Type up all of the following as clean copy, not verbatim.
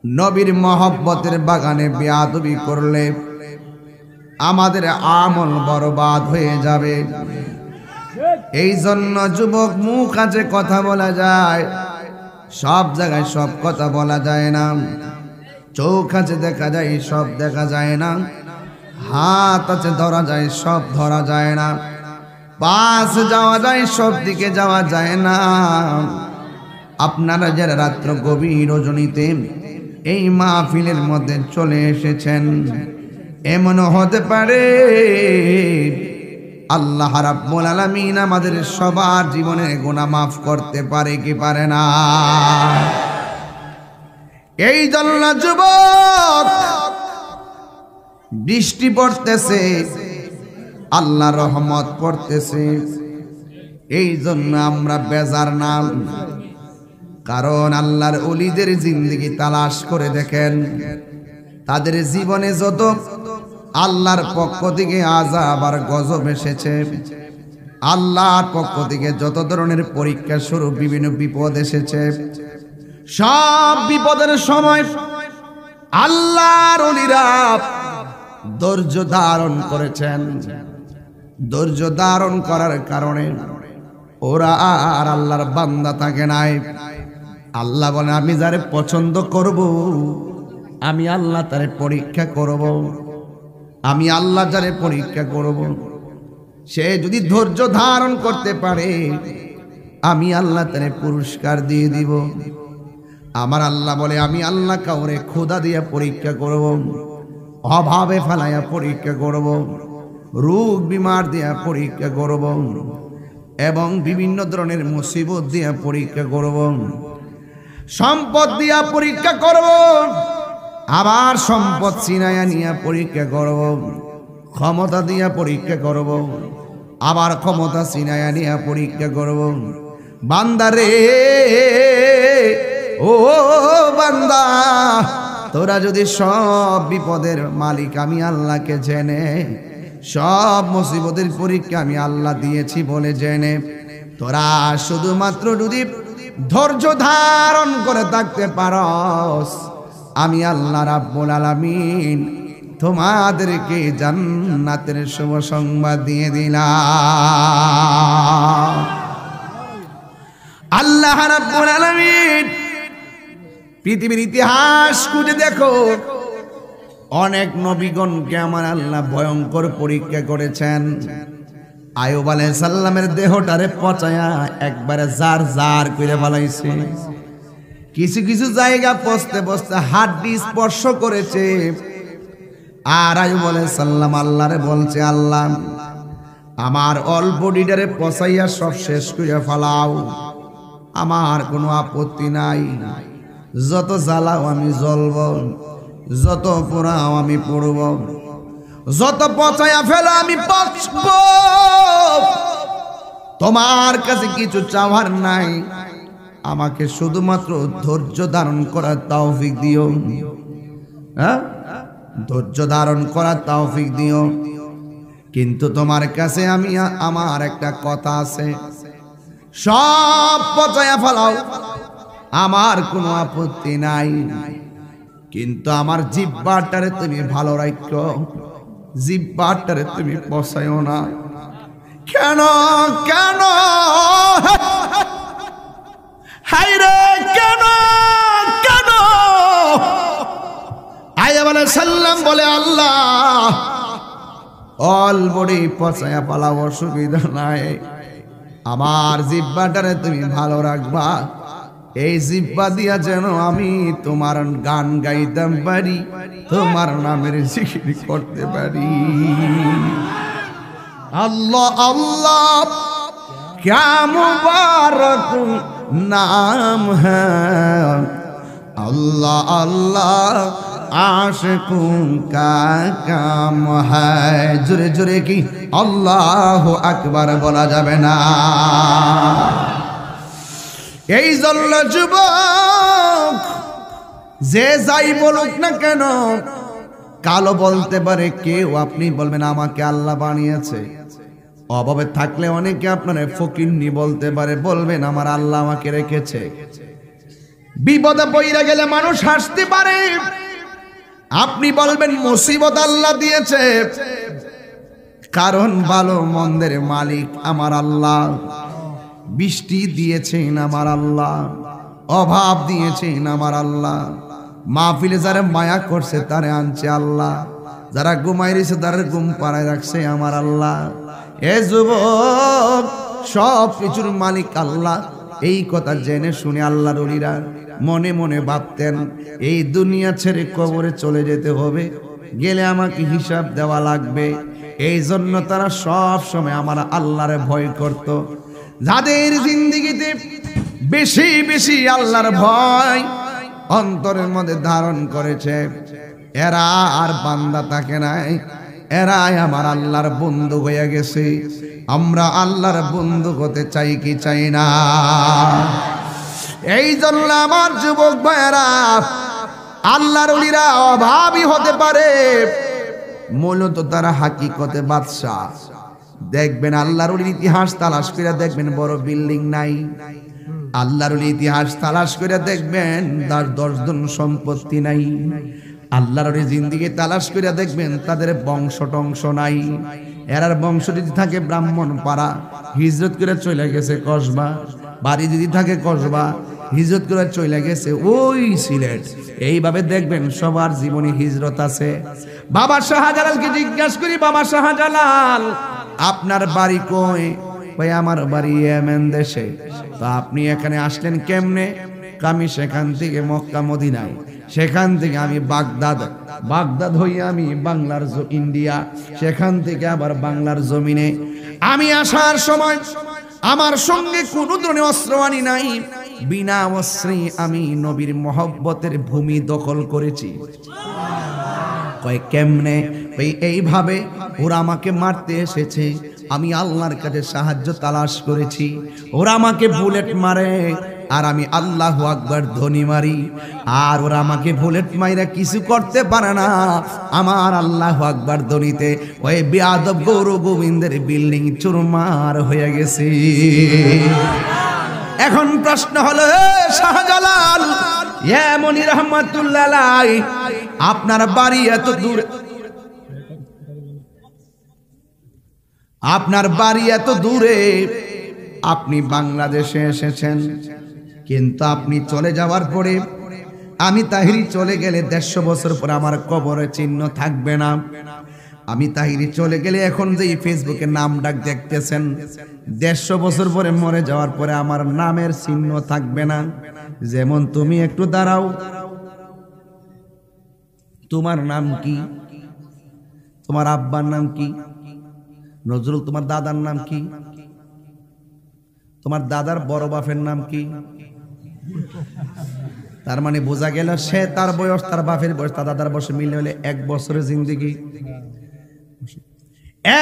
নবীর মহব্বতের বাগানে বেয়াদবি করলে আমাদের আমল বরবাদ হয়ে যাবে। এই জন্য যুবক, মুখ আছে কথা বলা যায়, সব জায়গায় সব কথা বলা যায় না। চোখ আছে দেখা যায়, সব দেখা যায় না। হাত আছে ধরা যায়, সব ধরা যায় না। পাশ যাওয়া যায়, সব দিকে যাওয়া যায় না। আপনারা যারা রাত্র গভীর রজনীতে এই মাহফিলের মধ্যে চলে এসেছেন, এমনও হতে পারে আল্লাহ রাব্বুল আলামিন আমাদের সবার জীবনের গুনাহ মাফ করতে পারে কি পারে না? এই জন্য যুবক, বৃষ্টি পড়তেছে, আল্লাহর রহমত পড়তেছে, এই জন্য আমরা বেজার না। কারণ আল্লাহর ওলিদের জিন্দেগি তালাশ করে দেখেন, তাদের জীবনে যত আল্লাহর পক্ষ থেকে আযাব আর গজব এসেছে, আল্লাহর পক্ষ থেকে যত ধরনের পরীক্ষা স্বরূপ বিভিন্ন বিপদ এসেছে, সব বিপদের সময় আল্লাহর ওলিরা ধৈর্য ধারণ করেছেন। ধৈর্য ধারণ করার কারণে ওরা আর আল্লাহর বান্দা থাকে নাই। আল্লাহ বলে, আমি যারে পছন্দ করব, আমি আল্লাহ তারে পরীক্ষা করব। আমি আল্লাহ যারে পরীক্ষা করব, সে যদি ধৈর্য ধারণ করতে পারে, আমি আল্লাহ তারে পুরস্কার দিয়ে দিব। আমার আল্লাহ বলে, আমি আল্লাহ কাউরে ক্ষুধা দিয়া পরীক্ষা করব, অভাবে ফেলাইয়া পরীক্ষা করব, রোগ বিমার দিয়া পরীক্ষা করব, এবং বিভিন্ন ধরনের মুসিবত দিয়া পরীক্ষা করব, সম্পদ দিয়া পরীক্ষা করব, আবার সম্পদ ছিনাইয়া নিয়া পরীক্ষা করব, ক্ষমতা দিয়া পরীক্ষা করব, আবার ক্ষমতা ছিনাইয়া নিয়া পরীক্ষা করব। বান্দারে, ও বান্দা, তোরা যদি সব বিপদের মালিক আমি আল্লাহকে জেনে, সব মুসিবতের পরীক্ষা আমি আল্লাহ দিয়েছি বলে জেনে, তোরা শুধুমাত্র যদি ধৈর্য ধারণ করে থাকতে পারস, আমি আল্লাহ রাব্বুল আলামিন তোমাদেরকে জান্নাতের শুভ সংবাদ দিয়ে দিলাম। আল্লাহ রাব্বুল আলামিন পৃথিবীর ইতিহাস খুঁজে দেখো, অনেক নবীগণকে আমার আল্লাহ ভয়ঙ্কর পরীক্ষা করেছেন। আইয়ুব আলাইহিস সালামের দেহটারে পচায়া একবারে জার জার করে ফেলাইছে। কিছু কিছু জায়গা পচতে পচতে হাড্ডি স্পর্শ করেছে। আর আইয়ুব আলাইহিস সালাম আল্লাহরে বলছে, আল্লাহ আমার অল্প বডিটারে পচাইয়া সব শেষ করে ফেলাও, আমার কোনো আপত্তি নাই। যত জ্বালাও আমি জ্বলব, যত পোড়াও আমি পড়ব, যত পচাইয়া ফেলা আমি পচব। তোমার কাছে কিছু চাওয়ার নাই, আমাকে শুধুমাত্র ধৈর্য ধারণ করার তৌফিক দিও। হ্যাঁ, ধৈর্য ধারণ করার তৌফিক দিও। কিন্তু তোমার কাছে আমি আমার একটা কথা আছে, সব পচাইয়া ফেলাও, আমার কোনো আপত্তি নাই, কিন্তু আমার জিহ্বাটারে তুমি ভালো রাখো, জিহ্বাটারে তুমি পচাইও না। কেন কেন হায়রে, কেন কেন? আইয়ুব আলাইহিস সালাম বলে, আল্লাহ অলবডি পচাইয়া পালাও, অসুবিধা নাই, আমার জিহ্বাটারে তুমি ভালো রাখবা। এই জিহ্বা দিয়া যেন আমি তোমার গান গাইতে পারি, তোমার নামের জিকির করতে পারি। আল্লাহ আল্লাহ क्या मुबारक नाम है, अल्लाह अल्लाह आशिकों का काम है। जुरे जुरे की अल्लाह আকবার বলা যাবে না। এই জন্য যুবক, যে যাই বলুক না কেন, কালো বলতে পারে কেউ, আপনি বলবেন আমাকে আল্লাহ বানিয়েছে। অভাবে থাকলে অনেকে আপনার ফকিন্নি বলতে পারে, বলবেন আমার আল্লাহ আমাকে রেখেছে। বিপদে পড়ে গেলে মানুষ হাসতে পারে, আপনি বলবেন মুসিবত আল্লাহ দিয়েছে, কারণ ভালো মন্দের মালিক আমার আল্লাহ। বৃষ্টি দিয়েছেন আমার আল্লাহ, অভাব দিয়েছেন আমার আল্লাহ, মাহফিলে যারা মায়া করছে তারে আনছে আল্লাহ, যারা ঘুমাই রয়েছে তারা ঘুম পাড়ায় রাখছে আমার আল্লাহ। এ যুবক, সব কিছুর মালিক আল্লাহ। এই কথা জেনে শুনে আল্লাহর ওলিরা মনে মনে ভাবতেন এই দুনিয়া ছেড়ে কবরে চলে যেতে হবে, গেলে আমাকে হিসাব দেওয়া লাগবে। এই জন্য তারা সব সময় আমার আল্লাহরে ভয় করত। যাদের জিন্দেগিতে বেশি বেশি আল্লাহর ভয় অন্তরের মধ্যে ধারণ করেছে, এরা আর বান্দা থাকে নাই, এরাই আমার আল্লাহর বন্ধু হয়ে গেছে। আমরা আল্লাহর বন্ধু হতে চাই কি চাই না? এই জন্য আমার যুবক ভাইয়েরা, আল্লাহর ওলিরা অভাবী হতে পারে, মূলত তারা হাকিকতে বাদশা। দেখবেন আল্লাহর ওলির ইতিহাস তালাশ করে দেখবেন বড় বিল্ডিং নাই, আল্লাহর ওলির ইতিহাস তালাশ করে দেখবেন তার 10 জন সম্পত্তি নাই, আল্লাহর ওলির জিন্দেগি তালাশ করে দেখবেন তাদের বংশ টংশ নাই। এরার বংশ যদি থাকে ব্রাহ্মণ পাড়া, হিজরত করে চলে গেছে কসবা, বাড়ি যদি থাকে কসবা, হিজরত করে চলে গেছে ওই সিলেট। এইভাবে দেখবেন সবার জীবনে হিজরত আছে। বাবা শাহজালালকে জিজ্ঞাসা করি, বাবা শাহজালাল আপনার বাড়ি কই? ভাই আমার বাড়ি ইয়েমেন দেশে। তো আপনি এখানে আসলেন কেমনে? আমি সেখান থেকে মক্কা মদিনায়, সেখান থেকে আমি বাগদাদ হইয়া আমি বাংলার ইন্ডিয়া, সেখান থেকে আবার বাংলার জমিনে। আমি আসার সময় আমার সঙ্গে কোনো ধরনের অস্ত্র আনি নাই, বিনা অস্ত্রে আমি নবীর মহব্বতের ভূমি দখল করেছি। কয় কেমনে? এইভাবে ওরা আমাকে মারতে এসেছে, আমি আল্লাহর কাছে সাহায্য তালাশ করেছি, ওরা আমাকে বুলেট মারে আর আমি আল্লাহু আকবার ধ্বনি মারি, আর ওরা আমাকে বুলেট মাইরা কিছু করতে পারে না। আমার আল্লাহু আকবার ধ্বনিতে ওই বেয়াদব গৌর গোবিন্দের বিল্ডিং চুরমার হয়ে গেছে। এখন প্রশ্ন হলো, শাহজালাল এমনি রহমাতুল্লাহ আলাইহি, আপনার বাড়ি এত দূর, আপনার বাড়ি এত দূরে, আপনি বাংলাদেশে এসেছেন, কিন্তু আপনি চলে যাওয়ার পরে, আমি তাহিরি চলে গেলে 150 বছর পর আমার কবরে চিহ্ন থাকবে না। আমি তাহিরি চলে গেলে এখন যে ফেসবুকে নাম ডাক দেখতেছেন, 150 বছর পরে মরে যাওয়ার পরে আমার নামের চিহ্ন থাকবে না। যেমন তুমি একটু দাঁড়াও, তোমার নাম কি? তোমার আব্বার নাম কি? নজরুল তোমার দাদার নাম কি? তোমার দাদার বড় বাপের নাম কি? তার মানে বোঝা গেল সে তার বয়স, তার বাপের বয়স, তার দাদার বয়স মিলে হলে 1 বছরের জিন্দেগি।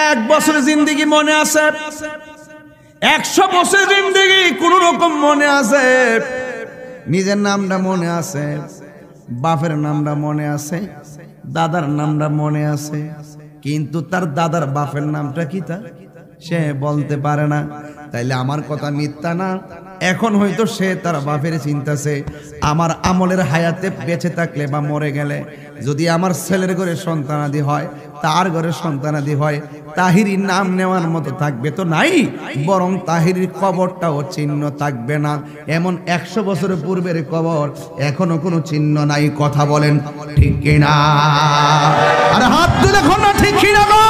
1 বছরের জিন্দেগি মনে আছে, 100 বছরের জিন্দেগি কোন রকম মনে আছে। নিজের নামটা মনে আছে, বাপের নামটা মনে আছে, দাদার নামটা মনে আছে, কিন্তু তার দাদার বাপের নামটা কি তা সে বলতে পারে না। তাইলে আমার কথা মিথ্যা না? এখন হয়তো সে তার বাপের চিন্তাছে, আমার আমলের হায়াতে বেঁচে থাকলে বা মরে গেলে যদি আমার ছেলের ঘরে সন্তানাদি হয়, তার ঘরে সন্তানাদি হয়, তাহিরির নাম নেওয়ার মতো থাকবে তো নাই, বরং তাহিরির কবরটাও চিহ্ন থাকবে না। এমন 100 বছরের পূর্বের কবর, এখনো কোনো চিহ্ন নাই। কথা বলেন ঠিক কিনা? আর হাত তুলে দেখো না, ঠিক কিনা গো?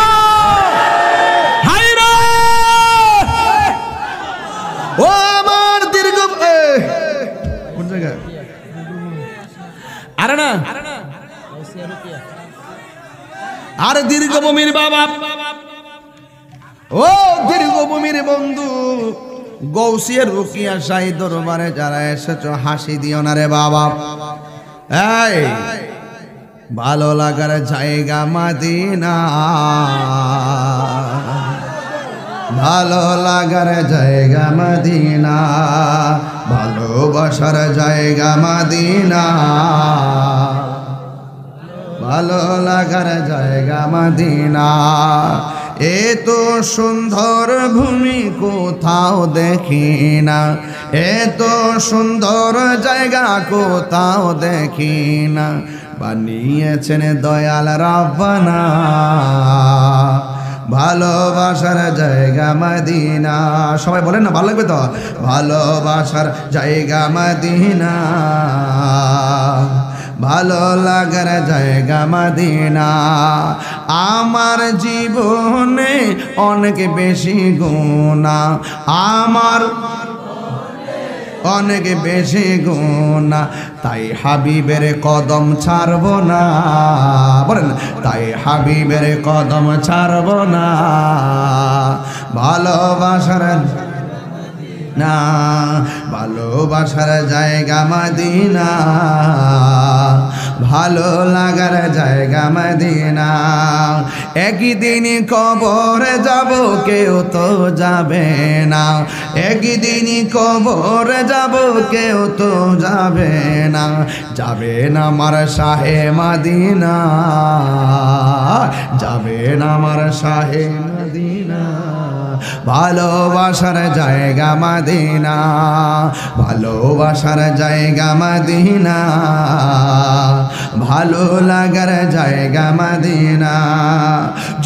হায়রে ও আমার দীর্ঘ, কোন জায়গা? আরে না, আর দীর্ঘভূমির বাবা, ও দীর্ঘভূমির বন্ধু, গৌসিয়া রুকিয়া শাহী দরবারে যারা এসেছো, হাসি দিও না রে বাবা। এই ভালো লাগার জায়গা মদিনা, ভালো লাগার জায়গা মদিনা, ভালোবাসার জায়গা মদিনা, ভালো লাগার জায়গা মদিনা। এত সুন্দর ভূমি কোথাও দেখি না, এত সুন্দর জায়গা কোথাও দেখি না, বানিয়েছেন দয়াল রাব্বানা ভালোবাসার জায়গা মদিনা। সবাই বলেন না, ভালো লাগবে তো? ভালোবাসার জায়গা মদিনা, ভালো লাগার জায়গা মদিনা। আমার জীবনে অনেক বেশি গুনাহ, আমার অনেক বেশি গুনাহ, তাই হাবিবের কদম ছাড়ব না। বলেন, তাই হাবিবের কদম ছাড়ব না। ভালোবাসার না, ভালোবাসার জায়গা মদিনা, ভালো লাগার জায়গা মদিনা। একদিন কবরে যাব, কেউ তো যাবে না, একদিন কবরে যাব, কেউ তো যাবে না, যাবে না আমার শাহে মদিনা, যাবে না আমার শাহে মদিনা। ভালোবাসার জায়গা মদিনা, ভালোবাসার জায়গা মদিনা, ভালো লাগার জায়গা মদিনা।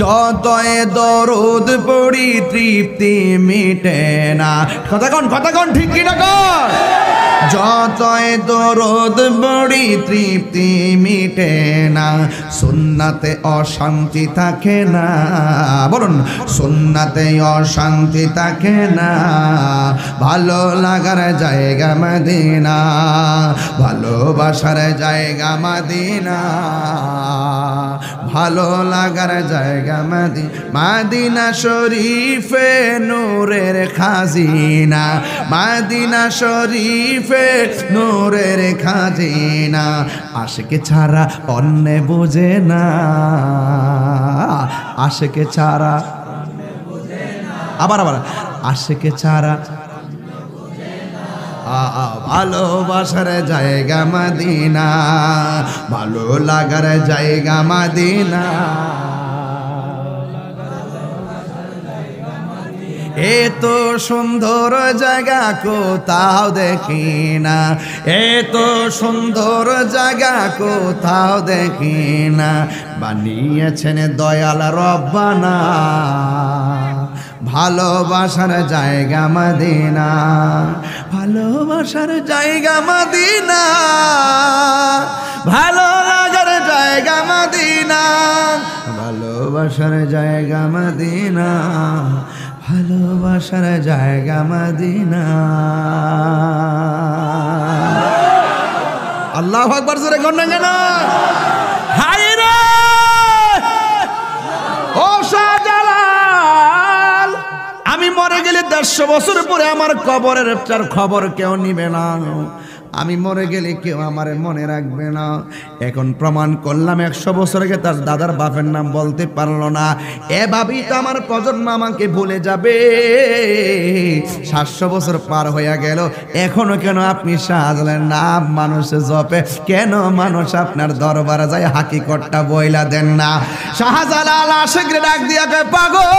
যতই দরুদ পড়ি তৃপ্তি মিটে না। কথা কোন ঠিক কি না কোন? যতই দরুদ পড়ি তৃপ্তি মিটে না, সুন্নাতে অশান্তি থাকে না। বলুন, সুন্নাতে অশান্তি থাকে না। ভালো লাগার জায়গা মদিনা, ভালোবাসার জায়গা মদিনা, ভালো লাগার জায়গা মদিনা শরীফে নূরের খাজিনা, মদিনা শরীফে নূরের খাজিনা। আশিকে ছাড়া অন্য বোঝে না, আশিকে ছাড়া, আবার আশিকে ছাড়া ভালোবাসার জায়গা মদিনা, ভালো লাগার জায়গা মদিনা। এত সুন্দর জায়গা কোথাও দেখি না, এত সুন্দর জায়গা কোথাও দেখি না, বানিয়েছেন দয়াল রব্বানা ভালোবাসার জায়গা মদিনা, ভালোবাসার জায়গা মদিনা, ভালো লাগার জায়গা মদিনা, ভালোবাসার জায়গা মদিনা, ভালোবাসার জায়গা মদিনা। আল্লাহু আকবার, জোরে কোন না? হায় রে ও শাহজালাল, আমি মরে গেলে 150 বছর পরে আমার কবরের খবর কেউ নিবে না, আমি মরে গেলে কেউ আমার মনে রাখবে না। এখন প্রমাণ করলাম 100 বছর আগে তার দাদার বাপের নাম বলতে পারলো না, এভাবেই তো আমার প্রজন্ম আমাকে ভুলে যাবে। 700 বছর পার হয়ে গেল, এখনো কেন আপনি শাহজালালের নাম মানুষে জপে? কেন মানুষ আপনার দরবারে যায় হাকিকতটা বইলা দেন না? শাহজালাল আশিকরে ডাক দিয়া কয়, পাগল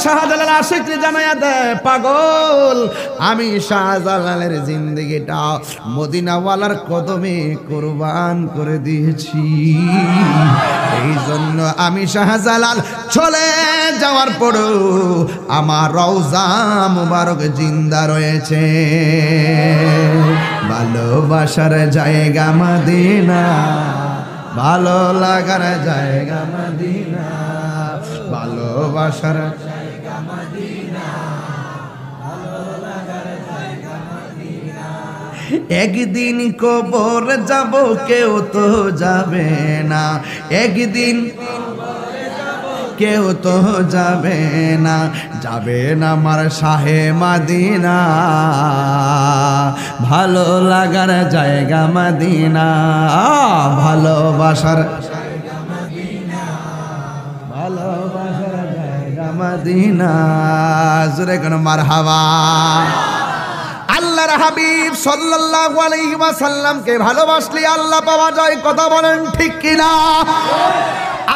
শাহজালাল আশিকরে জানায়া দে, পাগল আমি শাহজালালের জিন্দেগিটা মদিনাওয়ালার কদমে কুরবান করে দিয়েছি। এই জন্য আমি শাহজালাল চলে যাওয়ার পরও আমার রওজা মুবারক জিন্দা রয়েছে। ভালোবাসার জায়গা মদিনা, ভালো লাগার জায়গা মদিনা, ভালোবাসার জায়গা মদিনা, ভালো লাগার জায়গা মদিনা। একদিন কবর যাব, কেউ তো যাবে না, একদিন কেউ তো যাবে না, যাবে না আমার শাহে মদিনা, ভালো লাগার জায়গা মদিনা, ভালোবাসার জায়গা মদিনা, ভালোবাসার জায়গা মদিনা। জোরে কোন মারহাবা। আল্লাহর হাবিব সাল্লাল্লাহু আলাইহি ওয়াসাল্লামকে ভালোবাসলে আল্লাহ পাওয়া যায়, কথা বলেন ঠিক কিনা?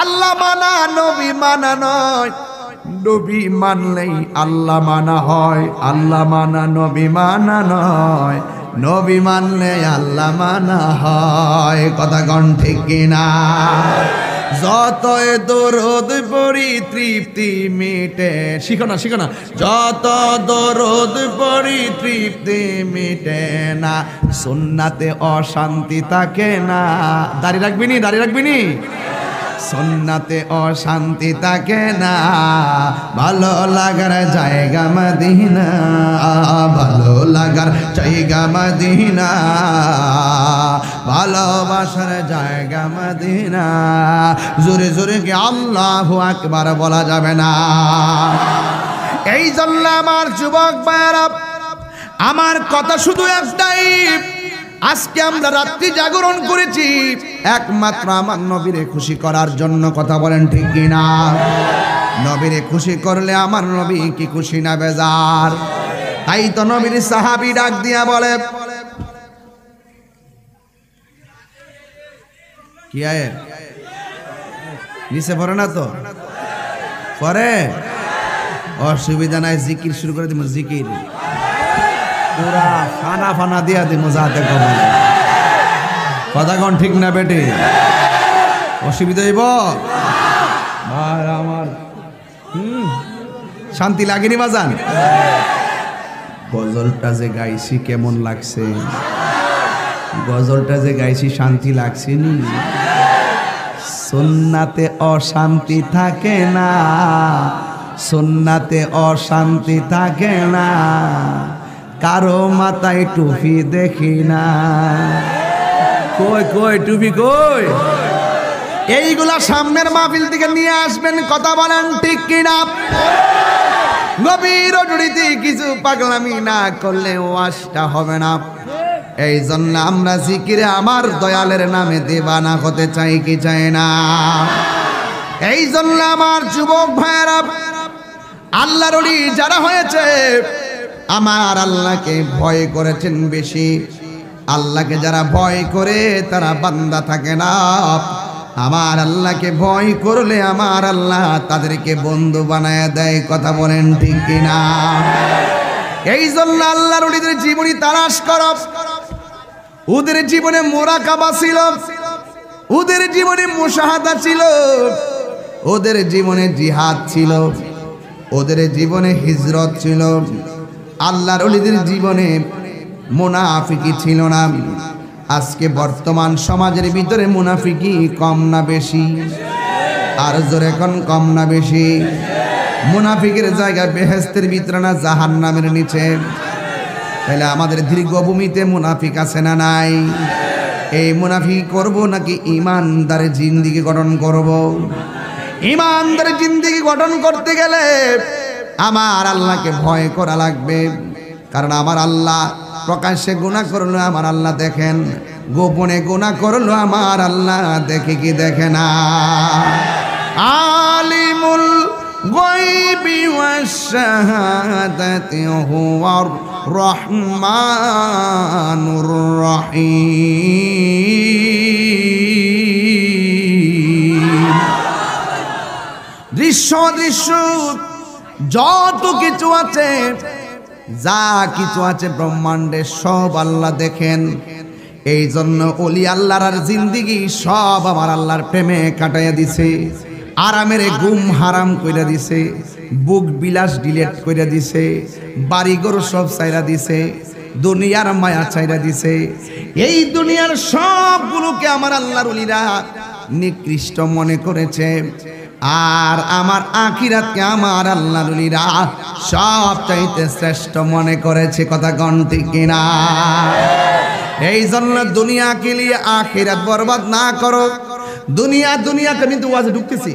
আল্লাহ মানা নবী মানা নয়, নবী মানলেই আল্লাহ মানা হয়। আল্লাহ মানা নবী মানা নয়, নবী মানলে আল্লাহ মানা হয়, কথা কোন ঠিক কিনা? যতই দরুদ পড়ি তৃপ্তি মিটে, শিখো না শিখো না, যত দরুদ পড়ি তৃপ্তি মিটে না, সুন্নাতে অশান্তি থাকে না। দাড়ি রাখবিনি, দাড়ি রাখবিনি, সুন্নাতে অশান্তি থাকে না, ভালো লাগার জায়গা মদিনা, ভালো লাগার জায়গা মদিনা, ভালোবাসার জায়গা মদিনা। জোরে জোরে কি আল্লাহু আকবার বলা যাবে না? এই জন্য আমার যুবক ভাইরা, আমার কথা শুধু একটাই, আজকে আমরা রাত্রি জাগরণ করেছি একমাত্র আমার নবীরে খুশি করার জন্য, কথা বলেন ঠিক কিনা? নবীরে খুশি করলে আমার নবী কি খুশি না বেজার? তাই তো নবীর সাহাবী ডাক দিয়া বলে, কি আয়ে নিচে পড়ে না তো পরে, অসুবিধা নাই, জিকির শুরু করে দিব, জিকির পুরা ফানা ফানা দিয়া দিব, যাতে কবল, কথা কোন ঠিক না বেটে? অসুবিধা হইব ভাই আমার? শান্তি লাগেনি বাজান? গজলটা যে গাইছি কেমন লাগছে? গজলটা যে গাইছি শান্তি লাগছে নি? সুন্নাতে অশান্তি থাকে না, সুন্নাতে অশান্তি থাকে না, কারো মাথায় টুপি দেখি না। কই কই টুপি কই? এইগুলা সামনের মাহফিল থেকে নিয়ে আসবেন, কথা বলেন ঠিক কিনা? গভীর জড়িতে কিছু পাগলামি না করলে ওয়াজটা হবে না। এই জন্য আমরা জিকিরে আমার দয়ালের নামে দেবানা হতে চাই কি চাই না? এই জন্য আমার যুবক ভাইয়েরা, আল্লাহর ওলি যারা হয়েছে, আমার আল্লাহকে ভয় করেছেন বেশি। আল্লাহকে যারা ভয় করে তারা বান্দা থাকে না। আমার আল্লাহকে ভয় করলে আমার আল্লাহ তাদেরকে বন্ধু বানায় দেয়, কথা বলেন ঠিক কিনা? এই জন্য আল্লাহর ওলিদের জীবনী তালাশ করো। ওদের জীবনে মুরাকাবা ছিল, ওদের জীবনে মুশাহাদা ছিল, ওদের জীবনে জিহাদ ছিল, ওদের জীবনে হিজরত ছিল। আল্লাহর ওলিদের জীবনে মুনাফিকি ছিল না। আজকে বর্তমান সমাজের ভিতরে মুনাফিকি কম না বেশি? আর জোরে কোন কম না বেশি? মুনাফিকের জায়গা বেহেশতের ভিতরে না জাহান্নামের নিচে? তাহলে আমাদের দীর্ঘভূমিতে মুনাফিক আছে না নাই? এই মুনাফিক করব নাকি ইমানদার জিন্দেগি গঠন করব? ইমানদার জিন্দেগি গঠন করতে গেলে আমার আল্লাহকে ভয় করা লাগবে। কারণ আমার আল্লাহ প্রকাশ্যে গুনাহ করলো আমার আল্লাহ দেখেন, গোপনে গুনাহ করলো আমার আল্লাহ দেখে কি দেখে না? আলিমুল গায়বি ওয়াশ শাহাদাতি হুয়ার রহমানুর রহিম। দৃশ্য দৃশ্য যত কিছু আছে, যা কিছু আছে ব্রহ্মাণ্ডে সব আল্লাহ দেখেন। এই জন্য ওলি আল্লাহর জিন্দেগি সব আমার আল্লাহর প্রেমে কাটাইয়া দিছে। আরামের ঘুম হারাম কইরা দিছে, বুক বিলাস ডিলেট কইরা দিছে, বাড়িঘর সব চাইরা দিছে, দুনিয়ার মায়া চাইরা দিছে। এই দুনিয়ার সবগুলোকে আমার আল্লাহর ওলিরা নিকৃষ্ট মনে করেছে। আর আমার আখিরাতকে আমার আল্লাহর ওলিরা সব চাইতে শ্রেষ্ঠ মনে করেছে, কথা কোন ঠিক কিনা? এই জন্য দুনিয়াকে নিয়ে আখিরাত বরবাদ না করো। দুনিয়া দুনিয়াকে কিন্তু ওয়াজে ঢুকতেছি,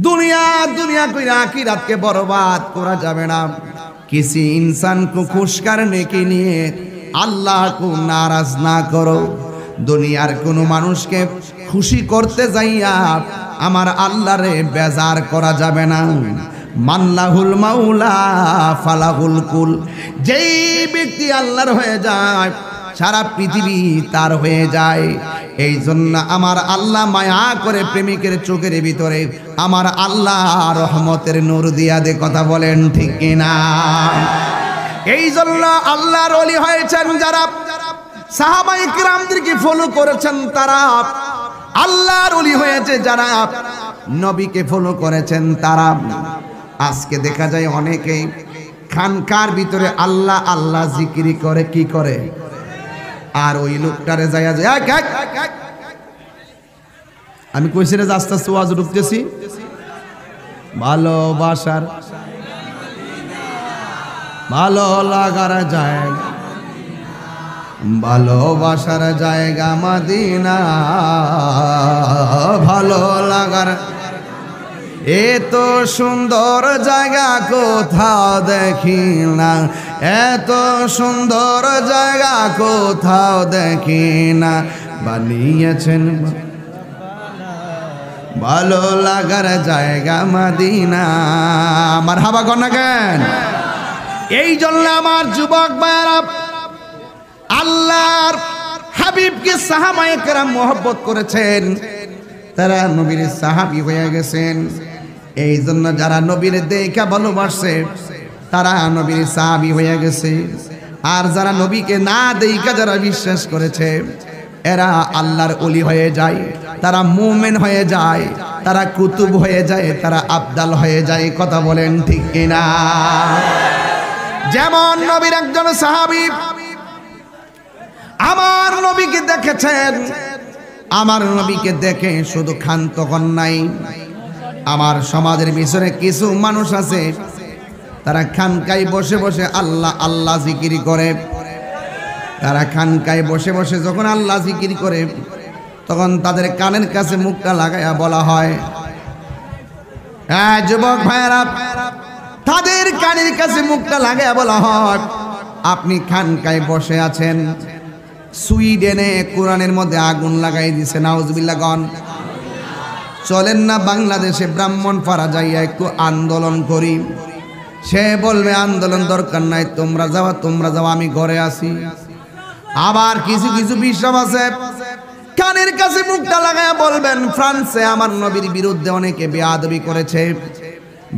দুনিয়া দুনিয়া কইরা আখিরাতকে বরবাদ করা যাবে না। किसी इंसान को खुश करने के लिए अल्लाह को नाराज ना करो। दुनियार कोनो मानुषके खुशी करते जाइया आमार आल्लाहरे बेजार करा जाबे ना। মাল্লাহুল মাওলা ফালাহুল কুল। যেই ব্যক্তি আল্লাহর হয়ে যায় সারা পৃথিবী তার হয়ে যায়। এই জন্য আমার আল্লাহ মায়া করে প্রেমিকের চোখের ভিতরে আমার আল্লাহ রহমতের নূর দিয়া দে। কথা বলেন ঠিক কিনা? এই জন্য আল্লাহর ওলি হয়েছেন যারা, সাহাবায়ে কিরামদেরকে ফলো করেছেন তারা, আল্লাহর ওলি হয়েছে যারা, নবীকে ফলো করেছেন তারা। আজকে দেখা যায় অনেকেই খানকার ভিতরে আল্লাহ আল্লাহ জিকিরি করে, কি করে? আর ওই লোকটারে যায় যায় আমি কইছি না যে আস্তে আস্তে ওয়াজ ঢুকতেছি। ভালোবাসার ভালো লাগার জায়গা, ভালোবাসার জায়গা মদিনা, ভালো লাগার এত সুন্দর জায়গা কোথাও দেখি না, এত সুন্দর জায়গা কোথাও দেখি না, বানিয়েছেন ভালো লাগার জায়গা মদিনা। মারহাবা কর না কেন? এই জন্য আমার যুবক ভাইরা আল্লাহর হাবিবকে সাহাবায়ে কেরাম মহব্বত করেছেন, তারা নবীর সাহাবী হয়ে গেছেন। এই জন্য যারা নবীর দেখা ভালোবাসে তারা নবীর সাহাবী হয়ে গেছে। আর যারা নবীকে না দেখা যারা বিশ্বাস করেছে এরা আল্লাহর ওলি হয়ে যায়, তারা মুমিন হয়ে যায়, তারা কুতুব হয়ে যায়, তারা আবদাল হয়ে যায়। কথা বলেন ঠিক কিনা? যেমন নবীর একজন সাহাবী আমার নবীকে দেখেছেন, আমার নবীকে দেখে শুধু ক্ষান্ত হন নাই। আমার সমাজের ভিতরে কিছু মানুষ আছে তারা খানকায় বসে বসে আল্লাহ আল্লাহ জিকির করে। তারা খানকায় বসে বসে যখন আল্লাহ জিকির করে তখন তাদের কানের কাছে মুখটা লাগায়া বলা হয়, হ্যাঁ যুবক ভাইরা, তাদের কানের কাছে মুখটা লাগায়া বলা হয়, আপনি খানকায় বসে আছেন, সুইডেনে কোরআনের মধ্যে আগুন লাগাই দিছে, নাউজুবিল্লাহ গন। চলেন না বাংলাদেশে ব্রাহ্মণপাড়া যাইয়া একটু আন্দোলন করি। সে বলবে আন্দোলন দরকার নাই, তোমরা যাওয়া তোমরা যাওয়া, আমি ঘরে আসি। আবার কিছু কিছু বিশ্বাস আছে কানের কাছে মুখটা লাগায়া বলবেন, ফ্রান্সে আমার নবীর বিরুদ্ধে অনেকে বেয়াদবি করেছে,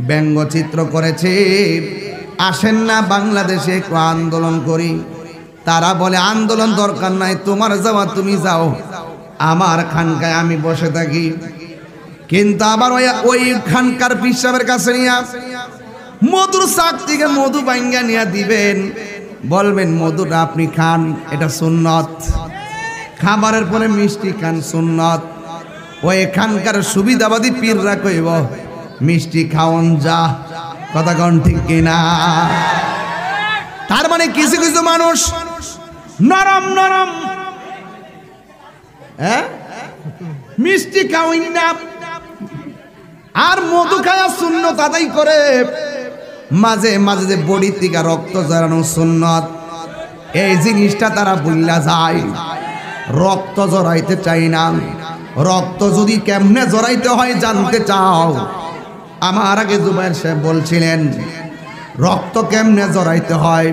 ব্যঙ্গচিত্র করেছে, আসেন না বাংলাদেশে একটু আন্দোলন করি। তারা বলে আন্দোলন দরকার নাই, তোমার যাওয়া তুমি যাও, আমার খানকায় আমি বসে থাকি। কিন্তু আবার ওই খানকার পিসাবের কাছে নিয়ে মধুর শাক থেকে মধু বাইঙ্গা নিয়ে দিবেন, বলবেন মধুটা আপনি খান, এটা সুন্নত। খাবারের পরে মিষ্টি খান, সুন্নত। ওই এখানকার সুবিধাবাদী পীররা কইব মিষ্টি খাওন যা। কথা কোন ঠিক কিনা? তার মানে কিছু কিছু মানুষ নরম নরম মিষ্টি খাওয়াই না আর মধু খাওয়া সুন্নত আদায় করে, মাঝে মাঝে যে বডি থেকে রক্ত ঝরানো সুন্নত, এই জিনিসটা তারা ভুল্লা যায়। রক্ত জড়াইতে চাই না। রক্ত যদি কেমনে জড়াইতে হয় জানতে চাও, আমার আগে জুবাইর সাহেব বলছিলেন রক্ত কেমনে জড়াইতে হয়,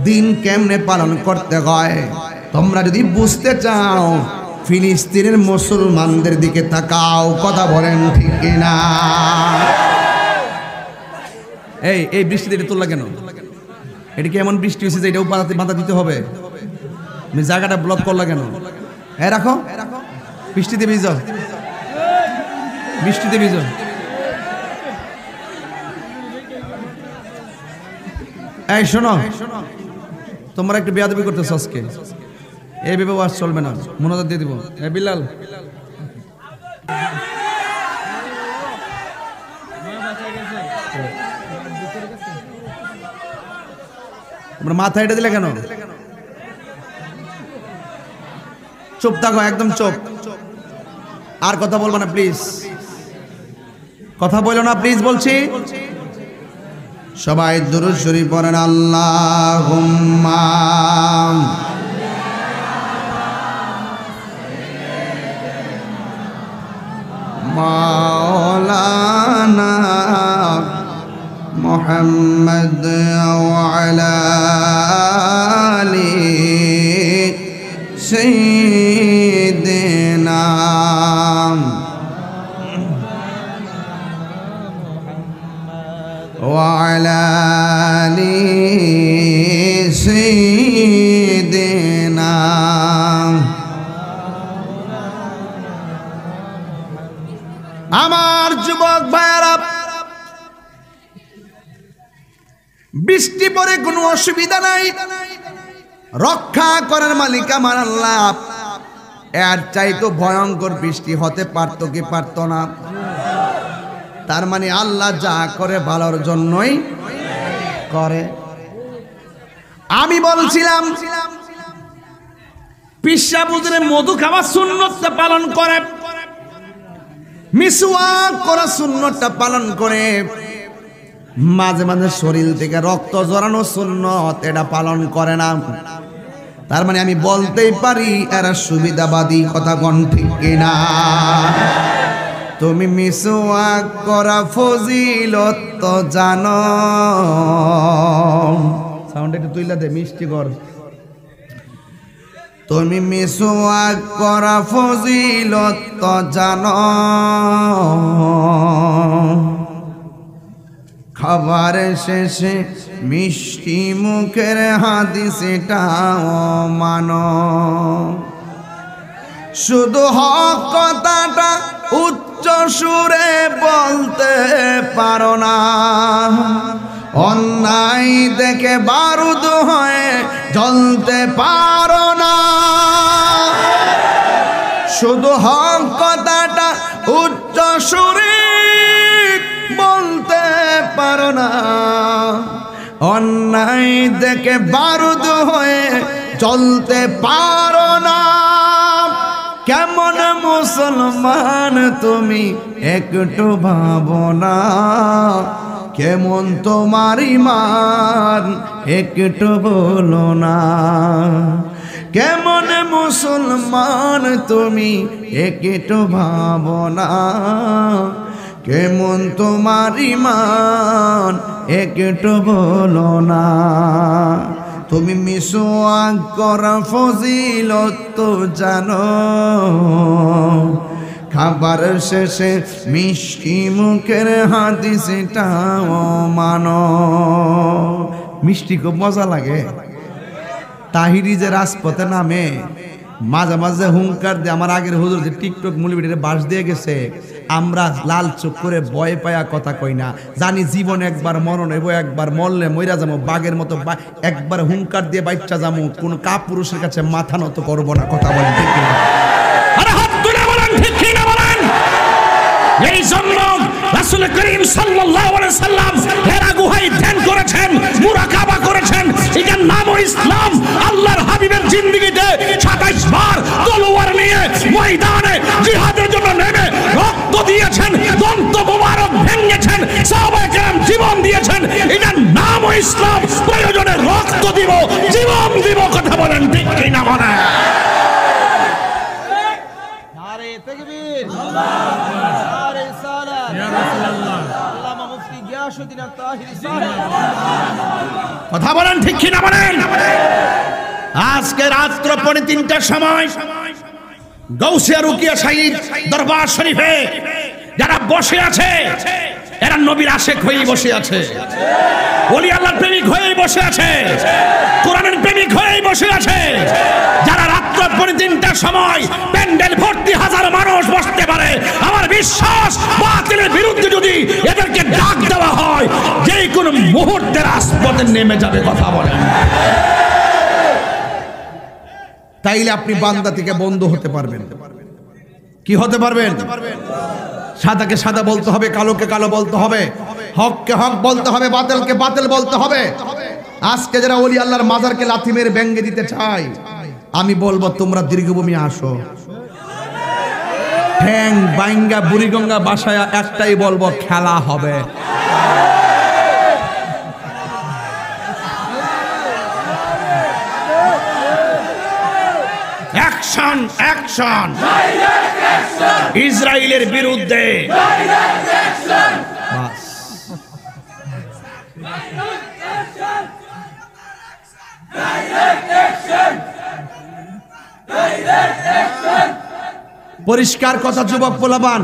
দিন কেমনে পালন করতে হয়। তোমরা যদি বুঝতে চাও ফিলিস্তিনের মুসলমানদের দিকে তাকাও। কথা বলেন ঠিক কিনা? এই বৃষ্টিতে এটা তোলা কেন? এটা কি এমন বৃষ্টি হয়েছে যে এটাও বাধা দিতে হবে? তুমি জায়গাটা ব্লক করলা কেন? রাখো, বৃষ্টিতে ভিজো, বৃষ্টিতে ভিজো। এই শোনো, তোমরা একটু বেয়াদবি করতেছো আজকে, এই ভেবে ওয়াজ চলবে না, মনোযোগ দিয়ে দিব। বিলাল তোমরা মাথা এটা দিলে কেন? চুপ থাকো, একদম চুপ, আর কথা বলবো না প্লিজ, কথা বলো না প্লিজ বলছি। সবাই দুরূদ শরীফ পড়েন। আল্লাহুম্মা মাওলানা محمد وعلى آل سيدنا وعلى آل سيدنا আমার যুবক ভাইরা, বৃষ্টি পরে কোনো অসুবিধা নাই, রক্ষা করার মালিক আমার আল্লাহ। এর চাইতো ভয়ঙ্কর বৃষ্টি হতে পারতো কি পারতো না? তার মানে আল্লাহ যা করে ভালোর জন্যই করে। আমি বলছিলাম পিসা বুঝলে মধু খাওয়া সুন্নতটা পালন করে, মিসওয়াক করা সুন্নতটা পালন করে, মাঝে মাঝে শরীর থেকে রক্ত ঝরানো সুন্নত এটা পালন করে না। তার মানে আমি বলতেই পারি এরা সুবিধাবাদী। কথা কোন ঠিক কিনা? তুমি মিসওয়াক করা ফজিলত তো জানো। সাউন্ড একটু তুইলা দে, মিষ্টি কর। তুমি মিসওয়াক করা ফজিলত তো জানো, খাবার শেষে মিষ্টি মুখের হাদিসটাও মানো। শুধু হক কথাটা উচ্চ সুরে বলতে পারো না, অন্যায় দেখে বারুদ হয়ে জ্বলতে পারো না। শুধু হক কথাটা উচ্চ সুরে বলতে পারো না, অন্যায় দেখে বারুদ হয়ে জ্বলতে পারো না। কেমন মুসলমান তুমি একটু ভাবো না, কেমন তোমার ঈমান একটু বলো না। কেমন মুসলমান তুমি একটু ভাবো না, কেমন তোমার ঈমান একটু বলো না। তুমি মিসওয়াক করা ফজিলত তো জানো, খাবার শেষে মিষ্টি মুখের হাদিসটাও মানো। মিষ্টি খুব মজা লাগে। তাহিরি যে রাজপথে নামে মাঝে মাঝে হুঙ্কার দিয়ে, আমার আগের হুজুর যে টিকটক মুলিবিটিতে বাস দিয়ে গেছে, আমরা লাল চোখ করে ভয় পায়া কথা কই না, জানি জীবন একবার মরণ হইব, একবার মরলে মইরা যাবো, বাঘের মতো একবার হুঙ্কার দিয়ে বাচ্চা যাবো, কোন কাপুরুষের কাছে মাথা নত করবো না। কথা বলেন ঠিক কিনা? আরে হাত তুলে বলেন ঠিক কিনা বলেন। এই জন্য রাসূল করিম সাল্লাল্লাহু আলাইহি সাল্লাম হেরা গুহায় ধ্যান করেছেন, মুরাকাবা করেছেন। এটার নামও ইসলাম। আল্লাহর হাবিবের জিন্দেগিতে 27 বার তলোয়ার নিয়ে ময়দানে জিহাদের জন্য নেমে রক্ত দিয়েছেন, দন্ত মোবারক ভেঙেছেন, সাহাবায়ে কেরাম জীবন দিয়েছেন। এটার নামও ইসলাম। প্রয়োজনে রক্ত দিব, জীবন দিব। কথা বলেন ঠিক কিনা বলেন? নারে তাকবীর, নারে সালাত, ইয়া রাসূলুল্লাহ, আল্লামা মুফতি গিয়াসউদ্দিন আত-তাহিরি সাহেব। কথা বলেন ঠিক কিনা বলেন? আজকে রাত্র 3:30টার সময় গাউসিয়া রুকিয়া সাইদ দরবার শরীফে যারা বসে আছে, এরা নবীর আশিক হয়ে বসে আছে, ওলি আল্লাহর প্রেমিক হয়ে বসে আছে, কোরআনের প্রেমিক হয়ে বসে আছে। যারা রাত্র 3:30টার সময় প্যান্ডেল ভর্তি হাজার মানুষ বসতে পারে, আমার বিশ্বাস বাতিলের বিরুদ্ধে যদি এদেরকে ডাক দেওয়া হয়, যে কোনো মুহূর্তে রাজপথে নেমে যাবে। কথা বলেন। তাইলে আপনি বান্দা থেকে বন্ধ হতে পারবেন। কি হতে পারবেন? সাদাকে সাদা বলতে হবে, কালোকে কালো বলতে হবে, হককে হক বলতে হবে, বাতিলকে বাতিল বলতে হবে। আজকে যারা ওলি আল্লাহর মাজারকে লাথি মেরে ভেঙে দিতে চায়, আমি বলবো তোমরা দীর্ঘভূমি আসো। ঠ্যাং বাইঙ্গা বুড়িগঙ্গা বাসায় একটাই বলবো, খেলা হবে। অ্যাকশন অ্যাকশন ইসরায়েলের বিরুদ্ধে। পরিষ্কার কথা যুবক পোলাপান,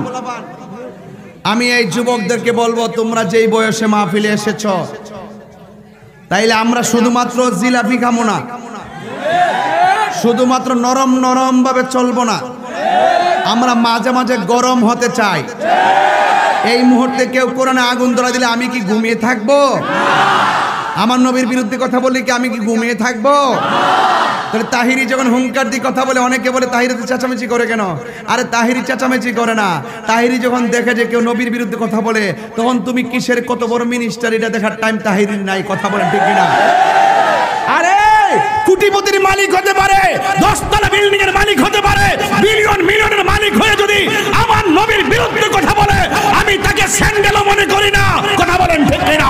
আমি এই যুবকদেরকে বলবো, তোমরা যেই বয়সে মাহফিলে এসেছো, তাইলে আমরা শুধুমাত্র জিলাপি খাবো না, শুধুমাত্র নরম নরম ভাবে চলবো না, আমরা মাঝে মাঝে গরম হতে চাই। এই মুহূর্তে কেউ কোরআনে আগুন ধরা দিলে আমি কি ঘুমিয়ে থাকবো? আমার নবীর বিরুদ্ধে কথা বললে কি আমি কি ঘুমিয়ে থাকবো? তাহলে তাহিরি যখন হুঙ্কার দিয়ে কথা বলে, অনেকে বলে তাহিরি তো চেঁচামেচি করে কেন? আরে তাহিরি চেঁচামেচি করে না, তাহিরি যখন দেখে যে কেউ নবীর বিরুদ্ধে কথা বলে, তখন তুমি কিসের কত বড় মিনিস্টার এটা দেখার টাইম তাহিরির নাই, কথা বলেন ঠিক কিনা? আরে কোটিপতির মালিক হতে পারে, 10 তলা বিল্ডিং এর মালিক হতে পারে, বিলিয়ন মিলিয়নের মালিক হয়ে যদি আমার নবীর বিরুদ্ধে কথা বলে, আমি তাকে স্যান্ডেলও মনে করি না, কথা বলেন ঠিক কিনা?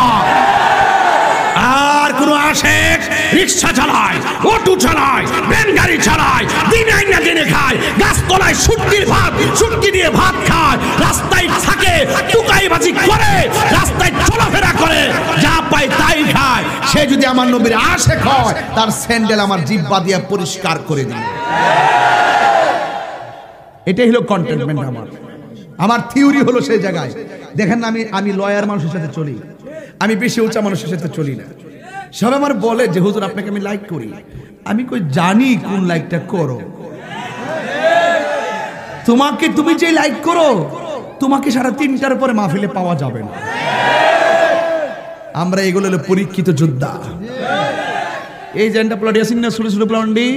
আর কোন আশেক রিক্সা চালায়, অটো চালায়, ভ্যান গাড়ি চালায়, দিনে আইনা দিনে খায়, গাছতলায় শুটকি দিয়ে ভাত খায়, রাস্তায় থাকে টুকাইবাজি করে, রাস্তায় চলাফেরা করে, যা পায় তাই খায়, সে যদি আমার নবীর আশেক হয়, তার স্যান্ডেল আমার জিহ্বা দিয়ে পরিষ্কার করে দিই। এটাই হলো কন্টেনমেন্ট। আমার থিওরি হলো সেই জায়গায়। দেখেন না, আমি লয়ার মানুষের সাথে চলি, আমি বেশি উঁচা মানুষের সাথে চলি না। সব আমার বলে যে হুজুর আপনাকে আমি লাইক করি, আমি কই জানি কোন লাইকটা করো, তোমাকে তুমি যে লাইক করো তোমাকে 3:30টার পরে মাহফিলে পাওয়া যাবে না। আমরা এগুলো হলো পরীক্ষিত যোদ্ধা। এই যে প্লাডি আছেন না, ছোট ছোট প্লান্ডি,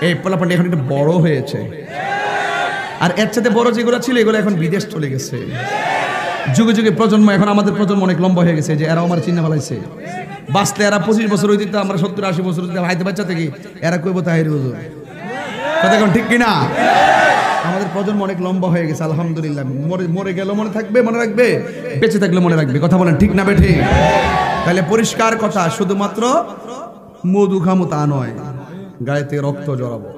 এই প্লান্ডি এখন একটু বড় হয়েছে, আর এর সাথে বড় যেগুলো ছিল এগুলো এখন বিদেশ চলে গেছে। যুগে যুগে প্রজন্ম, এখন আমাদের প্রজন্ম অনেক লম্বা হয়ে গেছে, যে এরা আমার চিন্তা ফেলাইছে, বাঁচলে এরা 25 বছর হয়ে দিত, আমরা 70-80 বছর হাইতে বাচ্চা থেকে এরা কইব তাহির হুজুর, কথা এখন ঠিক কিনা? আমাদের প্রজন্ম অনেক লম্বা হয়ে গেছে আলহামদুলিল্লাহ। মরে গেল মনে থাকবে, মনে রাখবে, বেঁচে থাকলে মনে রাখবে, কথা বলেন ঠিক না বেঠিক? তাহলে পরিষ্কার কথা, শুধুমাত্র মধু খামু তা নয়, গায়ে থেকে রক্ত জড়াবো।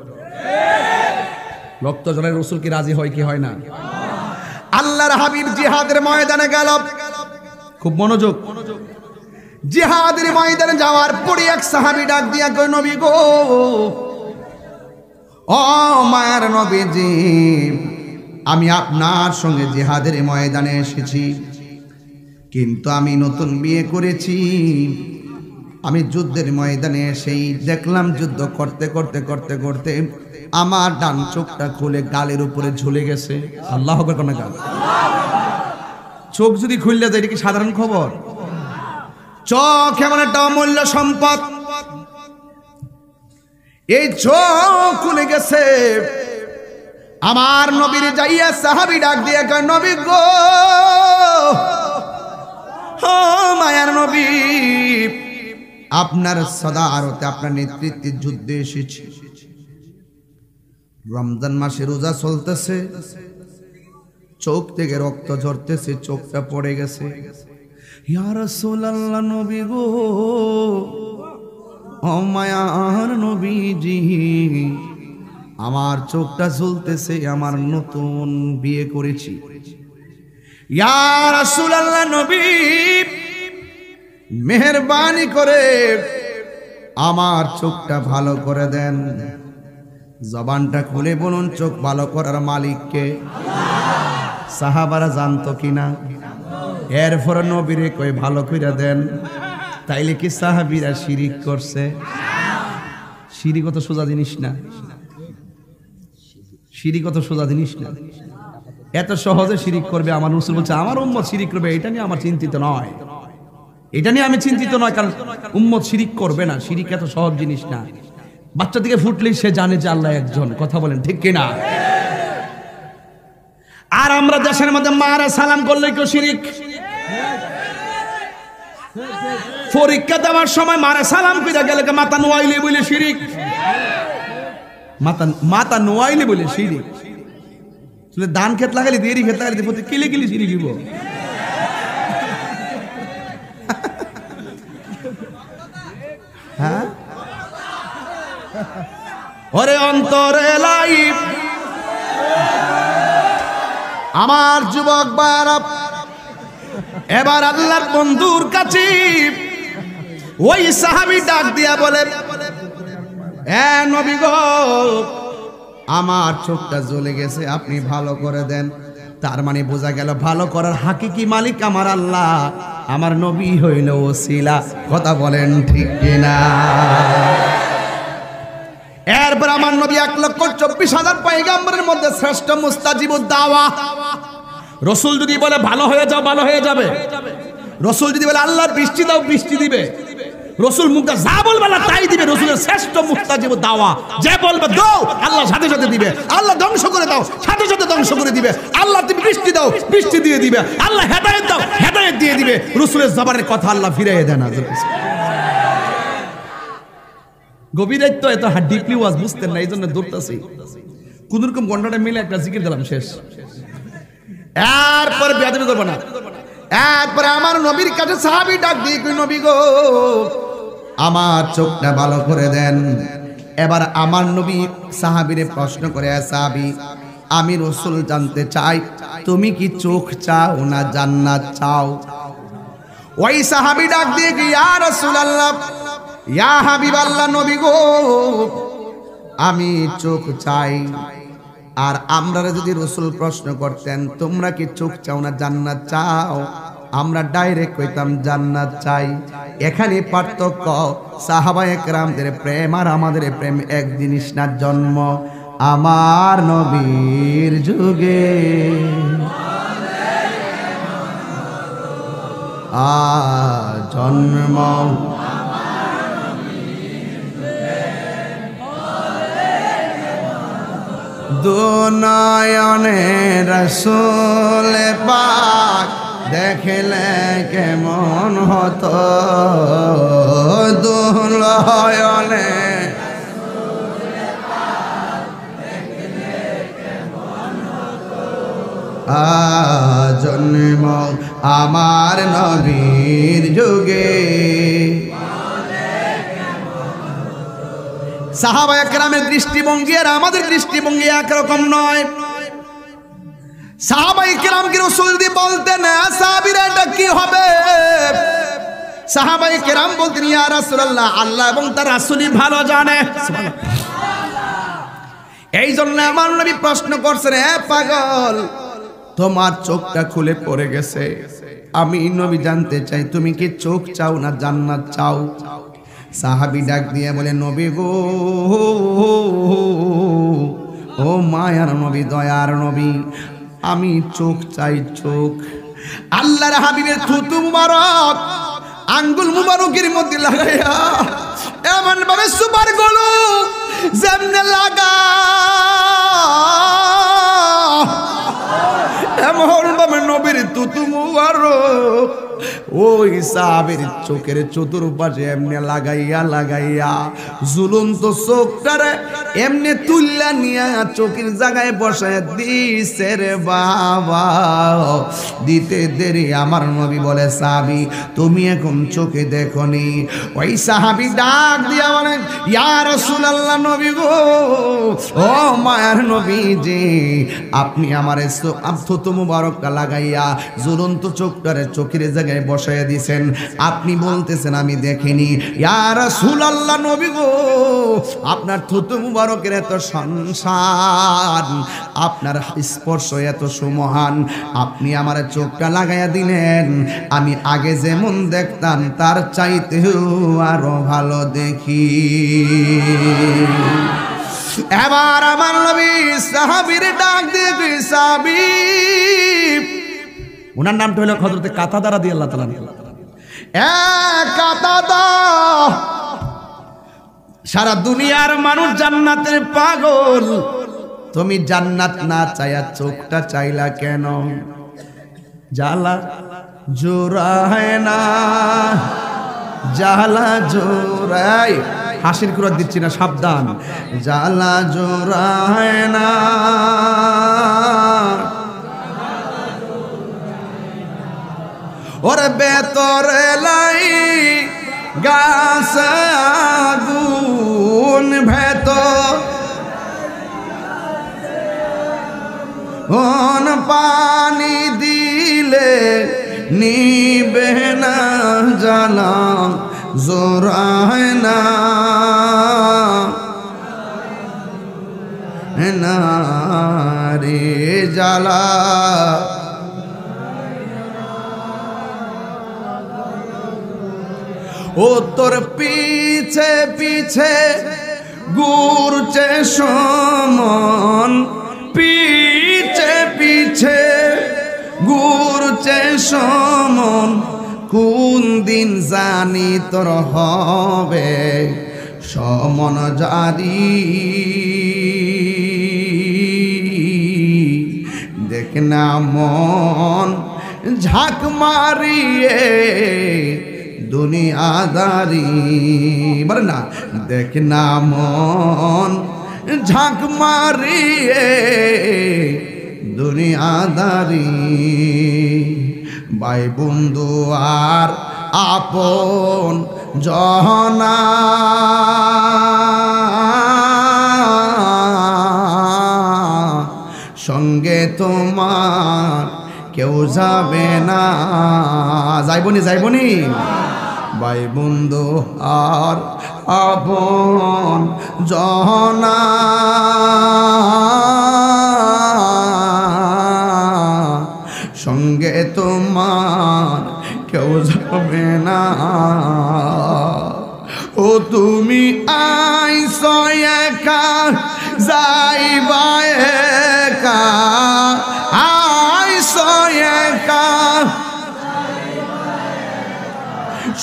রক্ত জড়ায় রাসূল কি রাজি হয় কি হয় না? আল্লাহর হাবিব জিহাদের ময়দানে গেল, খুব মনোযোগ। জিহাদের ময়দানে যাওয়ার পরে এক সাহাবী ডাক দিয়া কই, নবী গো, ও মায়ার নবীজি, আমি আপনার সঙ্গে জিহাদের ময়দানে এসেছি, কিন্তু আমি নতুন বিয়ে করেছি। আমি যুদ্ধের ময়দানে এসেই দেখলাম যুদ্ধ করতে করতে করতে করতে আমার ডান চোখটা খুলে গালের উপরে ঝুলে গেছে। আল্লাহু আকবার কোন গাল? চোখ যদি খুললে যায় এটা কি সাধারণ খবর? চোখ এমন একটা অমূল্য সম্পদ, এই চোখ খুলে গেছে। আমার নবীর যাইয়া সাহাবী ডাক দিয়ে কয়, নবী গো, ও মায়ার নবী, আপনার সদারতে আপনার নেতৃত্বে যুদ্ধে এসেছি। রমজান মাসে রোজা চলতেছে, চোখ থেকে রক্ত ঝরতেছে, চোখটা পড়ে গেছে। ইয়া রাসূলুল্লাহ, নবী গো, ও মায়ার নবীজি, আমার চোখটা ঝুলতেছে, আমার নতুন বিয়ে করেছি। ইয়া রাসূলুল্লাহ, নবী, মেহেরবানি করে আমার চোখটা ভালো করে দেন। জবানটা খুলে বলুন, চোখ ভালো করার মালিককে? সাহাবারা জানতো কিনা? এরপর নবীরে কই ভালো করে দেন। তাইলে কি সাহাবীরা শিরিক করছে? শিরিক কত সোজা জিনিস না, শিরিক কত সোজা জিনিস না। এত সহজে শিরিক করবে আমার রাসূল বলছে, আমার উম্মত শিরিক করবে, এটা নিয়ে আমার চিন্তিত নয়, এটা নিয়ে আমি চিন্তিত নয়, কারণ উম্মত শিরিক করবে না। শিরিক এত সহজ জিনিস না। বাচ্চা থেকে ফুটলেই সে জানে যে আল্লাহ একজন, কথা বলেন ঠিক কিনা? আর আমরা দেশের মধ্যে মারা সালাম করলে কেউ শিরিক। পরীক্ষা দেওয়ার সময় মারা সালাম কইরা গেলে মাথা নোয়াইলে বলে শিরিক, মাথা নোয়াইলে বলে শিরিক। ধান ক্ষেত লাগাইলে দেরি ক্ষেত লাগাইলে প্রতি কিলে কিলে শিরিক দিব। হ্যাঁ, ওরে অন্তরে লাইফ, আমার যুবক ভাইরা, এবার আল্লাহর বন্ধুর কাছে ওই সাহাবী ডাক দিয়া বলে, এ নবী গো, আমার চোখটা জ্বলে গেছে, আপনি ভালো করে দেন। তার মানে বোঝা গেল ভালো করার হাকিকি মালিক আমার আল্লাহ, আমার নবী হইল ওসিলা। কথা বলেন ঠিক কিনা? এরপর আমার নবী 1,24,000 পয়গম্বরের মধ্যে শ্রেষ্ঠ মুস্তাজিবুদ দাওয়া। রসুল যদি বলে ভালো হয়ে যাও, ভালো হয়ে যাবে। রসুল যদি বলে আল্লাহর বৃষ্টি দাও, বৃষ্টি দিবে। রসুল মুখটা যা বলবে না তাই দিবে। রসুলের শ্রেষ্ঠ মুস্তাজিবুদ দাওয়া। যে বলবে দাও, আল্লাহ সাথে সাথে দিবে। আল্লাহ ধ্বংস করে দাও, সাথে সাথে ধ্বংস করে দিবে। আল্লাহ তুমি বৃষ্টি দাও, বৃষ্টি দিয়ে দিবে। আল্লাহ হেদায়েত দাও, হেদায়েত দিয়ে দিবে। রসুলের জবানের কথা আল্লাহ ফিরিয়ে দেয় না। গভীরাইত এত ডিপলি ওয়াজ বুঝতেন না, এই জন্য দৌড়তেছি। কোন রকম ঘন্টাটা মিলে একটা জিকির দিলাম, শেষ। এরপরে বেয়াদবি করবো না। এরপরে আমার নবীর কাছে সাহাবী ডাক দিয়ে কই, নবী গো আমার চোখটা ভালো করে দেন। এবার আমার নবী সাহাবীরে প্রশ্ন করে, সাহাবী আমি রাসূল জানতে চাই তুমি কি চোখ চাও না জান্নাত চাও? ওই সাহাবী ডাক দিয়ে কি, ইয়া রাসূলুল্লাহ, ইয়া হাবিবাল্লাহ, নবী গো আমি চোখ চাই। আর আমরা যদি রাসূল প্রশ্ন করতেন তোমরা কি চোখ চাও না জান্নাত চাও, আমরা ডাইরেক্ট কইতাম জান্নাত চাই। এখানে পার্থক্য, সাহাবায়ে কেরামদের প্রেম আর আমাদের প্রেম এক জিনিস না। জন্ম আমার নবীর যুগে, জন্ম দুনয়নে রাসূল পাক দেখলে কেমন হতো, দুনয়নে জন্ম আমার নবীর যুগে। সাহাবায়ে কেরামের দৃষ্টিভঙ্গি আর আমাদের দৃষ্টিভঙ্গি একরকম নয়। সাহাবায়ে কেরাম কি রাসূল দি বলতেন সাহাবীরা এটা কি হবে? সাহাবায়ে কেরাম বলতেন ইয়া রাসূলুল্লাহ, আল্লাহ এবং তার রাসূলই ভালো জানে। এই জন্য আমার নবী প্রশ্ন করছেন, হে পাগল তোমার চোখটা খুলে পড়ে গেছে, আমি নবী জানতে চাই তুমি কি চোখ চাও না জান্নাত চাও? সাহাবী ডাক দিয়ে বলে, নবী গো, ও মায়ার নবী, দয়ার নবী, আমি চোখ চাই, চোখ। আল্লাহর হাবিবের থুতু মুবারক আঙ্গুল মুবারকের মধ্যে লাগাইয়া এমন ভাবে সুপার গলু যেমনে লাগা, এমন ভাবে নবীর থুতু মুবারক ওই সাহাবীর চোখের চতুর্পাশে এমনি লাগাইয়া লাগাইয়া ঝুলন্ত চোখটারে এমনি তুল্লা নিয়া চোখের জায়গায় বসায় দিছে রে বাবা। দিতে দেরি আমার নবী বলে, সাহাবী তুমি এখন চোখে দেখনি? ওই সাহাবী ডাক দিয়া বলেন, ইয়া রাসূলুল্লাহ, নবী গো, ও মায়ার নবী জি, আপনি আমার থুতু মুবারকটা লাগাইয়া ঝুলন্ত চোখটারে চোখের জায়গায় বসাইয়া দিছেন, আপনি বলতেছেন আমি দেখিনি। ইয়া রাসূলুল্লাহ, নবী গো, আপনার থুতু মুবারকের এত সংসার, আপনার স্পর্শ এত সুমহান, আপনি আমার চোখটা লাগাইয়া দিলেন, আমি আগে যেমন দেখতাম তার চাইতেও আরো ভালো দেখি। এবার আমার নবী সাহাবীর ডাক দিয়ে, সাহাবী, ওনার নামটা হলো হযরতে কাতাদা রাদিয়াল্লাহু তাআলা। কাতাদা, সারা দুনিয়ার মানুষ জান্নাতের পাগল, তুমি জান্নাত না চাইয়া চোখটা চাইলা কেন? জ্বালা জোড়ায় না, জ্বালা জোড়ায়, হাসির কুরাত দিচ্ছি না, সাবধান। জ্বালা জোড়ায় না, ওরে বেতরে লাই গাছ আগুন, ভেতর পানি দিলে নিবে না, জ্বালা জোড়ায় না, না রে জ্বালা। ও তোর পিছে পিছে ঘুরছে সমন, পিছে পিছে ঘুরছে সমন, কোন দিন জানি তোর হবে সমন জারি। দেখ না মন ঝাঁক মারিয়ে দুনিয়াদারি, বলে না দেখ না মন ঝাঁক মারিয়ে দুনিয়াদারি। ভাই বন্ধু আর আপন জনা সঙ্গে তোমার কেউ যাবে না। যাইবনি যাইবনি ভাই বন্ধু আর আপন জনা সঙ্গে তোমার কেউ যাবে না। ও তুমি আইছো একা যাইবা একা, আইছো একা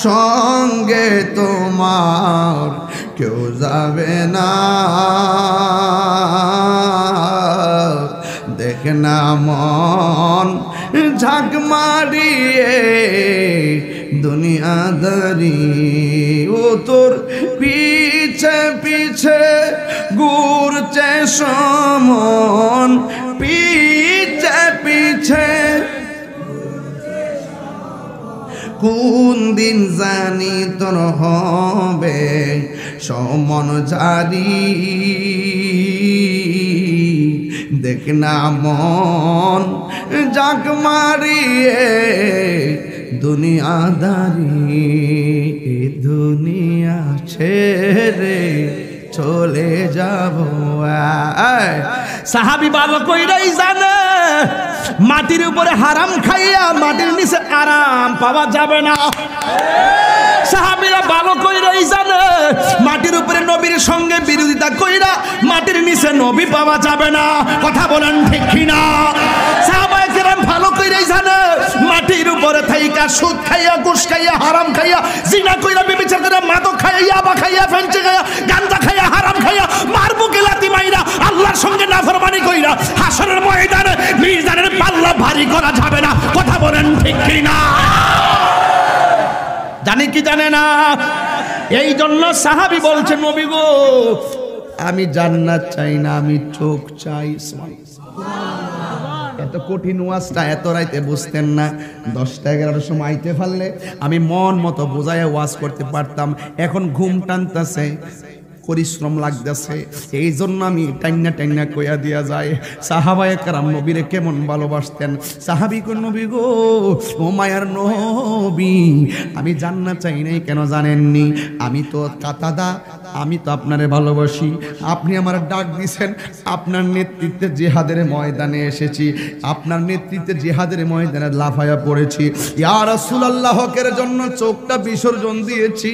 সঙ্গে তোমার কেউ যাবে না। দেখ না মন ঝাঁক মারিয়ে দুনিয়াদারি। ও তোর পিছে পিছে ঘুরছে সমন, পিছে পিছে কোন দিন জানি তোর হবে সমন জারি। দেখ না মন জাগ মারিয়ে দুনিয়াদারি। দুনিয়া ছেড়ে চলে যাব। সাহাবী ভালো কইরাই জানে মাটির উপরে হারাম খাইয়া মাটির নিচে আরাম পাওয়া যাবে না। সাহাবীরা ভালো কইরাই জানে মাটির উপরে নবীর সঙ্গে বিরোধিতা কইরা মাটির নিচে নবী পাওয়া যাবে না। কথা বলেন ঠিক কিনা? সাহাবায়ে কেরাম ভালো কইরাই জানে মাটির উপরে থাইকা সুদ খাইয়া ঘুষ খাইয়া হারাম খাইয়া জিনা কইরা ব্যভিচার কইরা মাদক খাইয়া ইয়াবা খাইয়া ফেঞ্চে খাইয়া গাঁজা খাইয়া হারাম খাইয়া মারবো গেলাতি মাইরা আল্লাহর সঙ্গে নাফরমানি কইরা হাসরের ময়দানে মিজানের পাল্লা ভারী করা যাবে না। কথা বলেন ঠিক কিনা? জানে কি জানে না? এই জন্য সাহাবী বলছে নবী গো আমি জান্নাত চাই না, আমি চোখ চাই। এত কঠিন ওয়াজটা এত রাইতে বুঝতেন না। 10টা 11টার সময় আইতে পারলে আমি মন মতো বোঝায় ওয়াজ করতে পারতাম। এখন ঘুম টানতেছে, পরিশ্রম লাগতেছে, এই জন্য আমি টাইনা টাইনা কইয়া দিয়া যায় সাহাবায়ে কেরাম নবীরে কেমন ভালোবাসতেন। সাহাবী কো নবী গো ও মায়ার নবী আমি জান্নাত চাই নাই কেন জানেননি? আমি তো কাতাদা, আমি তো আপনারে ভালোবাসি। আপনি আমার ডাক দিয়েছেন, আপনার নেতৃত্বে জিহাদের ময়দানে এসেছি, আপনার নেতৃত্বে জিহাদের ময়দানে লাফায়া পড়েছি। ইয়া রাসূলুল্লাহ হকের জন্য চোখটা বিসর্জন দিয়েছি।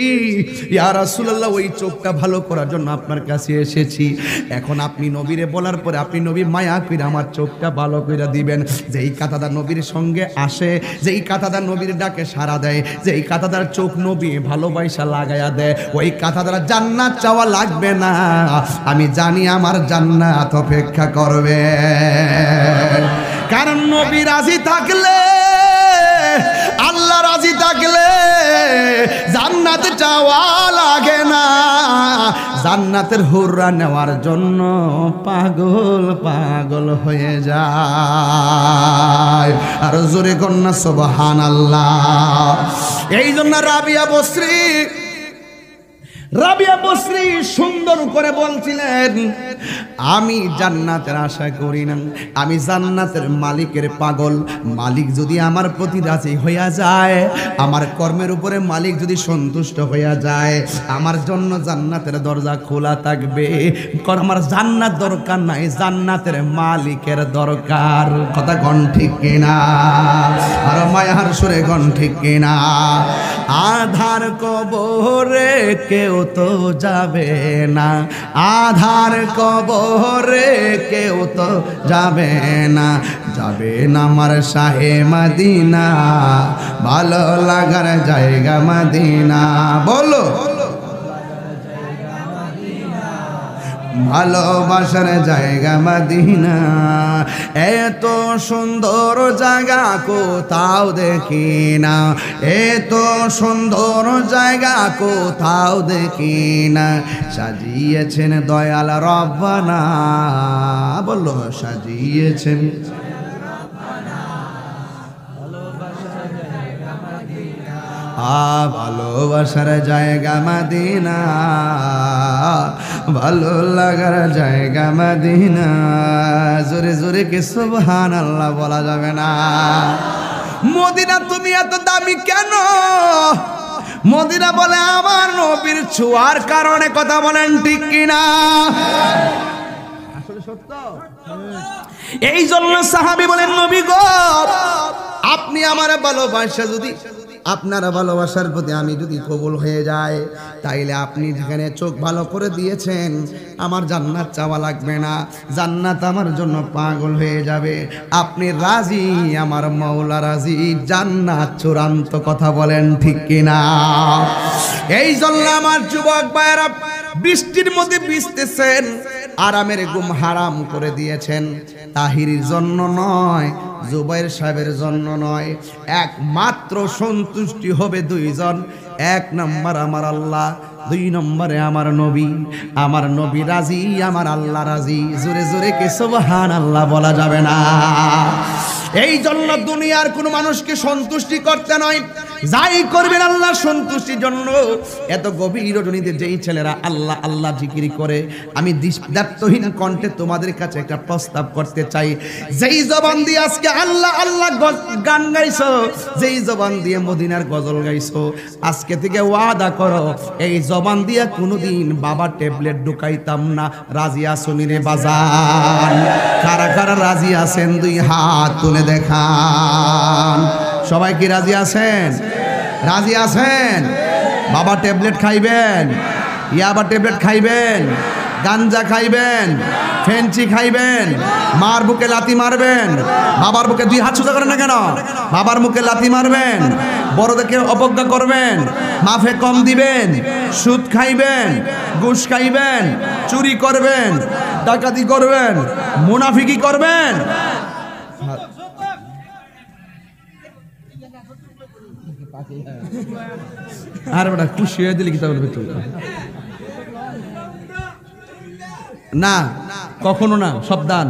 ইয়া রাসূলুল্লাহ ওই চোখটা ভালো করার জন্য আপনার কাছে এসেছি। এখন আপনি নবীরে বলার পরে আপনি নবী মায়া করে আমার চোখটা ভালো করে দিবেন। যেই কাতাদা নবীর সঙ্গে আসে, যেই কাতাদা নবীর ডাকে সাড়া দেয়, যেই কাতাদার চোখ নবী ভালোবাসা লাগায়া দেয়, ওই কাতাদার জান্নাত চাওয়া লাগবে না। আমি জানি আমার জান্নাত অপেক্ষা করবে। কারণ নবী রাজি থাকলে, আল্লাহ রাজি থাকলে জান্নাত চাওয়া লাগে না। জান্নাতের হুররা নেওয়ার জন্য পাগল পাগল হয়ে যায়। আর জোরে কন্যা সুবহানাল্লাহ। এই জন্য রাবিয়া বসরি রাবিয়া বসরি সুন্দর করে বলছিলেন, আমি জান্নাতের আশা করি না, আমি জান্নাতের মালিকের পাগল। মালিক যদি আমার প্রতি রাজি হইয়া যায়, আমার কর্মের উপরে মালিক যদি সন্তুষ্ট হইয়া যায়, আমার জন্য জান্নাতের দরজা খোলা থাকবে। কারণ আমার জান্নাত দরকার নাই, জান্নাতের মালিকের দরকার। কথা গণ ঠিক কিনা? আর মায়ার সুরে গণ ঠিক কিনা? আধার কবরে কেউ তো যাবে না, আধার কবরে কেউ তো যাবে না, যাবে না আমার শাহে মদিনা, ভালো লাগার জায়গা মদিনা। বলো ভালোবাসার জায়গা মদিনা। এত সুন্দর জায়গা কোথাও দেখি না, এত সুন্দর জায়গা কোথাও দেখি না, সাজিয়েছেন দয়াল রব্বানা। বলো সাজিয়েছেন ভালোবাসার জায়গা মদিনা, ভালো লাগার জায়গা মদিনা। জোরে জোরে কি সুবহানাল্লাহ বলা যাবে না? মদিনা তুমি এত দামি কেন? মদিনা বলে আমার নবীর ছোঁয়ার কারণে। কথা বলেন ঠিক কিনা? আসলে সত্য। এই জন্য সাহাবী বলেন, নবী গো আপনি আমার ভালোবাসা যদি, আপনার ভালোবাসার প্রতি আমি যদি কবুল হয়ে যায়, তাইলে আপনি যেখানে চোখ ভালো করে দিয়েছেন, আমার জান্নাত চাওয়া লাগবে না, জান্নাত আমার জন্য পাগল হয়ে যাবে। আপনি রাজি, আমার মাওলা রাজি, জান্নাত চূড়ান্ত। কথা বলেন ঠিক কিনা? এই জন্য আমার যুবক ভাইরা বৃষ্টির মধ্যে ভিজতেছেন, আরামের ঘুম হারাম করে দিয়েছেন। তাহিরির জন্য নয়, জুবাইর সাহেবের জন্য নয়, একমাত্র সন্তুষ্টি হবে দুইজন। এক নম্বর আমার আল্লাহ, দুই নম্বরে আমার নবী। আমার নবী রাজি, আমার আল্লাহ রাজি। জোরে জোরে কি সুবহানাল্লাহ বলা যাবে না? এই জন্য দুনিয়ার কোনো মানুষকে সন্তুষ্টি করতে নয়, যাই করবেন আল্লাহ সন্তুষ্টির জন্য। এত গভীর রজনীতে যেই ছেলেরা আল্লাহ আল্লাহ জিকির করে, আমি দায়িত্বহীন কণ্ঠে তোমাদের কাছে একটা প্রস্তাব করতে চাই। যেই জবান দিয়ে আজকে আল্লাহ আল্লাহ গান গাইছো, যেই জবান দিয়ে মদিনার গজল গাইছো, আজকে থেকে ওয়াদা করো এই জবান দিয়ে কোনোদিন বাবা ট্যাবলেট ঢুকাইতাম না। রাজি আসুন রে বাজান? কারা কারা রাজি আছেন? দুই হাত তুলে দেখান। সবাই কি রাজি আছেন? রাজি আছেন? বাবা ট্যাবলেট খাইবেন, ইয়াবা ট্যাবলেট খাইবেন, গাঞ্জা খাইবেন, ফেন্সি খাইবেন, মার বুকে লাথি মারবেন। বাবার বুকে দুই হাত সোজা করেন না কেন? বাবার মুখে লাথি মারবেন, বড়দেরকে অবজ্ঞা করবেন, মাফে কম দিবেন, সুদ খাইবেন, ঘুষ খাইবেন, চুরি করবেন, ডাকাতি করবেন, মুনাফিকি করবেন। আর বেটা খুশি হয়ে দিলি কিতাবের ভিতর না, কখনো না। সাবধান,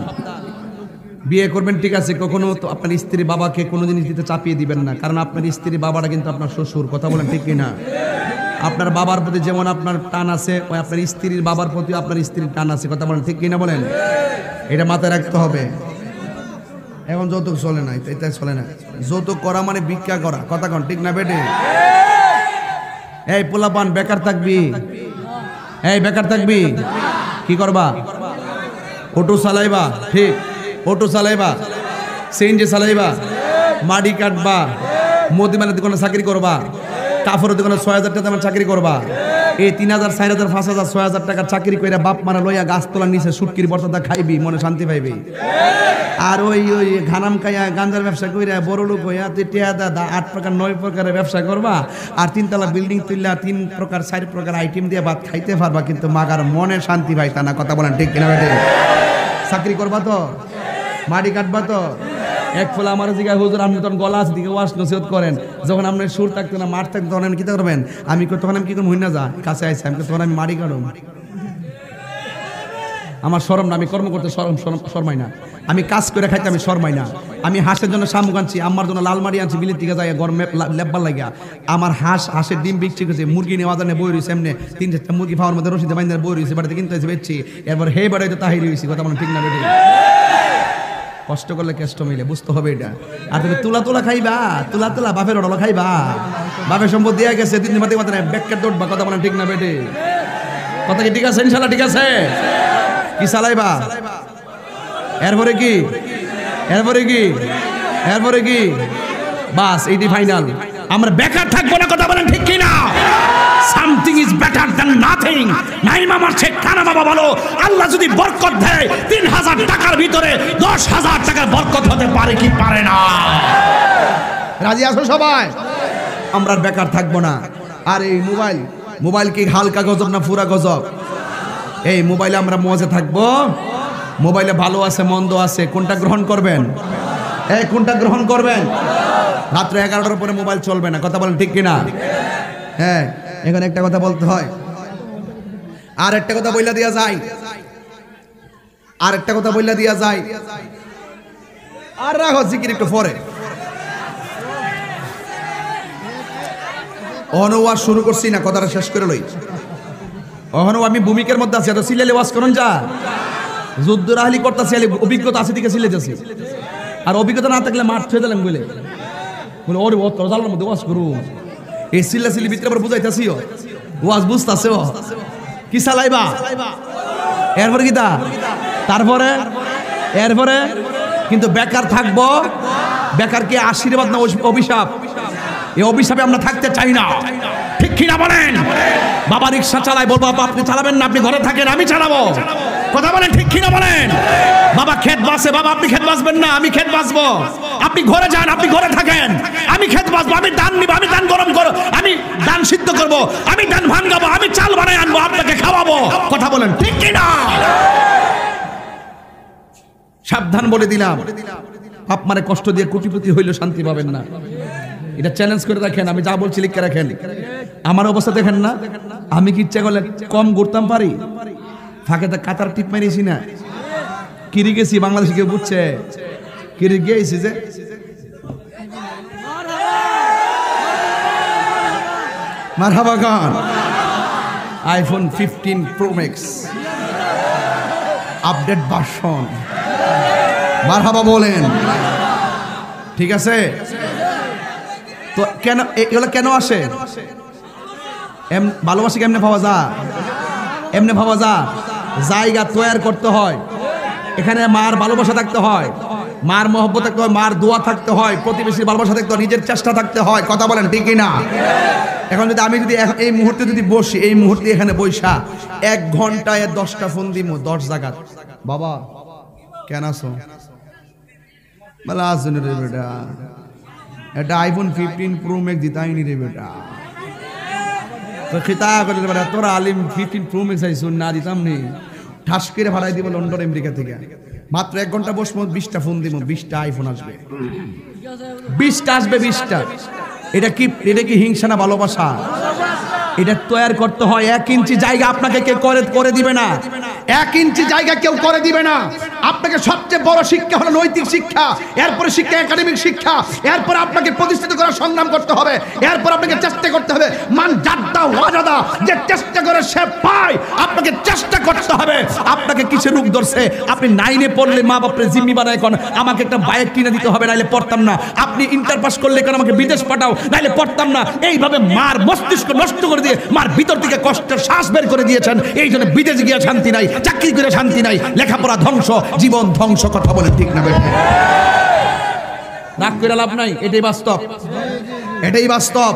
বিয়ে করবেন ঠিক আছে, কখনো তো আপনার স্ত্রী বাবাকে কোনো জিনিস দিতে চাপিয়ে দিবেন না, কারণ আপনার স্ত্রী বাবাটা কিন্তু আপনার শ্বশুর। কথা বলেন ঠিক কিনা? আপনার বাবার প্রতি যেমন আপনার টান আছে, ওই আপনার স্ত্রীর বাবার প্রতি আপনার স্ত্রীর টান আছে। কথা বলেন ঠিক কিনা? বলেন, এটা মাথায় রাখতে হবে। এখন যৌতুক চলে না, এটা চলে না। যৌতুক করা মানে ভিক্ষা করা। কথা কন ঠিক না বেটে? এই পোলাপান বেকার থাকবি, এই বেকার থাকবি, কি করবা? অটো চালাইবা, ঠিক, অটো চালাইবা, সিএনজি চালাইবা, মাটি কাটবা, মুদিমানের দোকানে চাকরি করবা, কাপড়ের দোকানে ৬,০০০ টাকা চাকরি করবা। এই ৩,০০০, ৪,০০০, ৫,০০০, ৬,০০০ টাকার চাকরি করে বাপ মারা লইয়া গাছ তোলার নিচে সুটকির বর্তাটা খাইবি, মনে শান্তি পাইবি। আর ওই ওই ঘানাম খাইয়া গাঞ্জার ব্যবসা কইরা বড় লোক হইয়া তুই টিয়া দাদা ৮ প্রকার ৯ প্রকারের ব্যবসা করবা, আর ৩ তলা বিল্ডিং তুললা ৩ প্রকার ৪ প্রকার আইটেম দিয়ে ভাত খাইতে পারবা, কিন্তু মাগার মনে শান্তি পাইতা না। কথা বলেন ঠিক কিনা বেটে? চাকরি করবা তো, মাটি কাটবা তো। এক ফলে আমার জিগায় হুজুর আপনি তখন গলা আছে দিকে ওয়াশ নসিহত করেন, যখন আপনার সুর থাকতো না, মাঠ থাকতো, তখন আমি কী করবেন? আমি তখন আমি কি করবো? হই না যা কাছে আইসি, আমি তখন আমি মাটি কাটব। আমার শরম না, আমি কর্ম করতে শরমাই না, আমি কাজ করে খাইতে আমি শরমাই না। আমি হাঁসের জন্য শামুক আনছি, আমার জন্য লালমারি আনছি, বিলের দিকে যাই গরমে লেব্বার লাগিয়া। আমার হাঁসের ডিম বিক্রি করছে, মুরগি নেওয়া জানে বই রয়েছে, এমনি 3-4টা মুরগি খাওয়ার মধ্যে রসিদে বাইন্দার বই রয়েছে, বাড়িতে কিনতে হয়েছে বেচছি। এরপর হে বাড়াইতে তাহিরি হয়েছি, কথা বলেন ঠিক না বেটে? কষ্ট করলে কেষ্ট মিলে, বুঝতে হবে এটা। আর তুমি তুলা খাইবা, তুলা বাপের অডল খাইবা, বাপের সম্পদ দিয়ে গেছে, 3 দিন বাদে ব্যাগকে দৌড়বা, কথা বলেন ঠিক না বেটে? কথা কি ঠিক আছে? ইনশাল্লাহ ঠিক আছে। কি চালাইবা? এরপরে কি বাস, এইটি ফাইনাল। আমরা বেকার থাকবো না, কথা বলেন ঠিক কিনা? Something is better than nothing. Naim আমার শেখ কানা বাবা বলো, আল্লাহ যদি বরকত দেয় 3000 টাকার ভিতরে 10,000 টাকার বরকত হতে পারে কি পারে না? রাজি আছো সবাই? আমরা বেকার থাকবো না। আর এই মোবাইল কি হালকা গজব না পুরা গজব? এই মোবাইলে আমরা মজা থাকবো। মোবাইলে ভালো আছে মন্দ আছে, কোনটা গ্রহণ করবেন? কোনটা গ্রহণ করবেন? রাত্রে 11টার পরে মোবাইল চলবে না, কথা বলেন ঠিক কিনা? হ্যাঁ, এখানে একটা কথা বলতে হয়, আর একটা কথা বইলা দিয়া যায়, আর রাখো জিকির একটু পরে। অনওয়াজ শুরু করছি না, কথাটা শেষ করে লই। অহনো আমি ভূমিকার মধ্যে আছি, এত সিলেলে ওয়াজ করুন যা যুদ্ধ রাহলি করতেছি, অভিজ্ঞতা আছে দিকে সিলে যাচ্ছি। আর অভিজ্ঞতা না থাকলে মাঠ ছুঁয়ে দিলাম বলে ওর জালার মধ্যে ওয়াজ করু। এই সিল্লি ভিতরে আবার বুঝাইতেছি, ওয়াজ বুঝতেছে কি চালাইবা। এরপরে কি তারপরে কিন্তু বেকার থাকবো। বেকার কি আশীর্বাদ না অভিশাপ? এই অভিশাপে আমরা থাকতে চাই না, ঠিক কিনা বলেন? বাবা রিক্সা চালায়, বলবো বাবা আপনি চালাবেন না, আপনি ঘরে থাকেন, আমি চালাবো, কথা বলেন ঠিক কিনা বলেন? বাবা ক্ষেত বাসে, বাবা আপনি ক্ষেত বাসবেন না, আমি ক্ষেত বাসবো। আপনি ঘরে যান, আপনি ঘরে থাকেন, আমি ক্ষেত বাসবো, আমি ধান নিব, আমি ধান গরম করবো, আমি ধান সিদ্ধ করবো, আমি ধান ভাঙাবো, আমি চাল বানাই আনবো, আপনাকে খাওয়াবো, কথা বলেন ঠিক কিনা? সাবধান বলে দিলাম, আপনারে কষ্ট দিয়ে কোটিপতি হইলেও শান্তি পাবেন না। এটা চ্যালেঞ্জ করে রাখেন, আমি যা বলছি লিখে রাখেন। আমার অবস্থা দেখেন না, আমি কি ইচ্ছা করলে কম ঘুরতাম পারি? ফাঁকে তো কাতার টিপ মারিয়েছি না, কিরি গেছি, বাংলাদেশে কেউ বুঝছে কিরি গিয়েছি যে মারহাবা গান। IPhone 15 Pro Max update version, মারহাবা বলেন, ঠিক আছে? তো কেন এগুলো কেন আসে? ভালোবাসা কেমনে পাওয়া যায়? এমনি ভাবা জায়গা তৈরি করতে হয়। এখানে মার ভালোবাসা থাকতে হয়, মার মহব্বত থাকতে হয়, মার দোয়া থাকতে হয়, প্রতিবেশীর ভালোবাসা থাকতে হয়, নিজের চেষ্টা থাকতে হয়, কথা বলেন ঠিক না? এখন যদি আমি এই মুহূর্তে যদি বসি, এই মুহূর্তে এখানে বৈশা 1 ঘন্টায় 10টা ফোন দিব 10 জায়গা, বাবা কেন আছো বলে আসুন রে বেটা, এটা আইফোন 15 Pro Max দিতাইনি রে বেটা। তো খিতা করে বেটা তোরা আলিম 15 Pro Max আইসুন না দিতাম নি, ঠাস করে ভাড়াই দিব লন্ডন আমেরিকা থেকে। মাত্র 1 ঘন্টা বসবো, 20টা ফোন দিব, 20টা আইফোন আসবে, 20টা আসবে, 20টা। এটা কি হিংসা না ভালোবাসা? এটা তৈরি করতে হয়। 1 ইঞ্চি জায়গা আপনাকে কেউ করে দিবে না, 1 ইঞ্চি জায়গা কেউ করে দিবে না। আপনাকে সবচেয়ে বড় শিক্ষা হলো নৈতিক শিক্ষা, এরপরে শিক্ষা একাডেমিক শিক্ষা, এরপরে আপনাকে প্রতিষ্ঠিত করার সংগ্রাম করতে হবে, এরপর আপনাকে চেষ্টা করতে হবে। মান জাদ্দা ওয়াজাদা, যে চেষ্টা করে সে পায়। আপনাকে চেষ্টা করতে হবে। আপনাকে কিসের রোগ ধরছে? আপনি 9-এ পড়লে মা বাপরে জিম্মি বানায় কোন আমাকে একটা বাইক কিনে দিতে হবে, নাইলে পড়তাম না। আপনি ইন্টার পাস করলে কেন আমাকে বিদেশ পাঠাও, নাইলে পড়তাম না। এইভাবে মার মস্তিষ্ক নষ্ট করে দিয়ে মার ভিতর থেকে কষ্টের শ্বাস বের করে দিয়েছেন। এই জন্য বিদেশে গিয়ে শান্তি নাই, চাকরি করে শান্তি নাই, লেখাপড়া ধ্বংস, জীবন ধ্বংস, কথা বলে ঠিক না বেটা? রাগ করে লাভ নাই, এটাই বাস্তব, এটাই বাস্তব।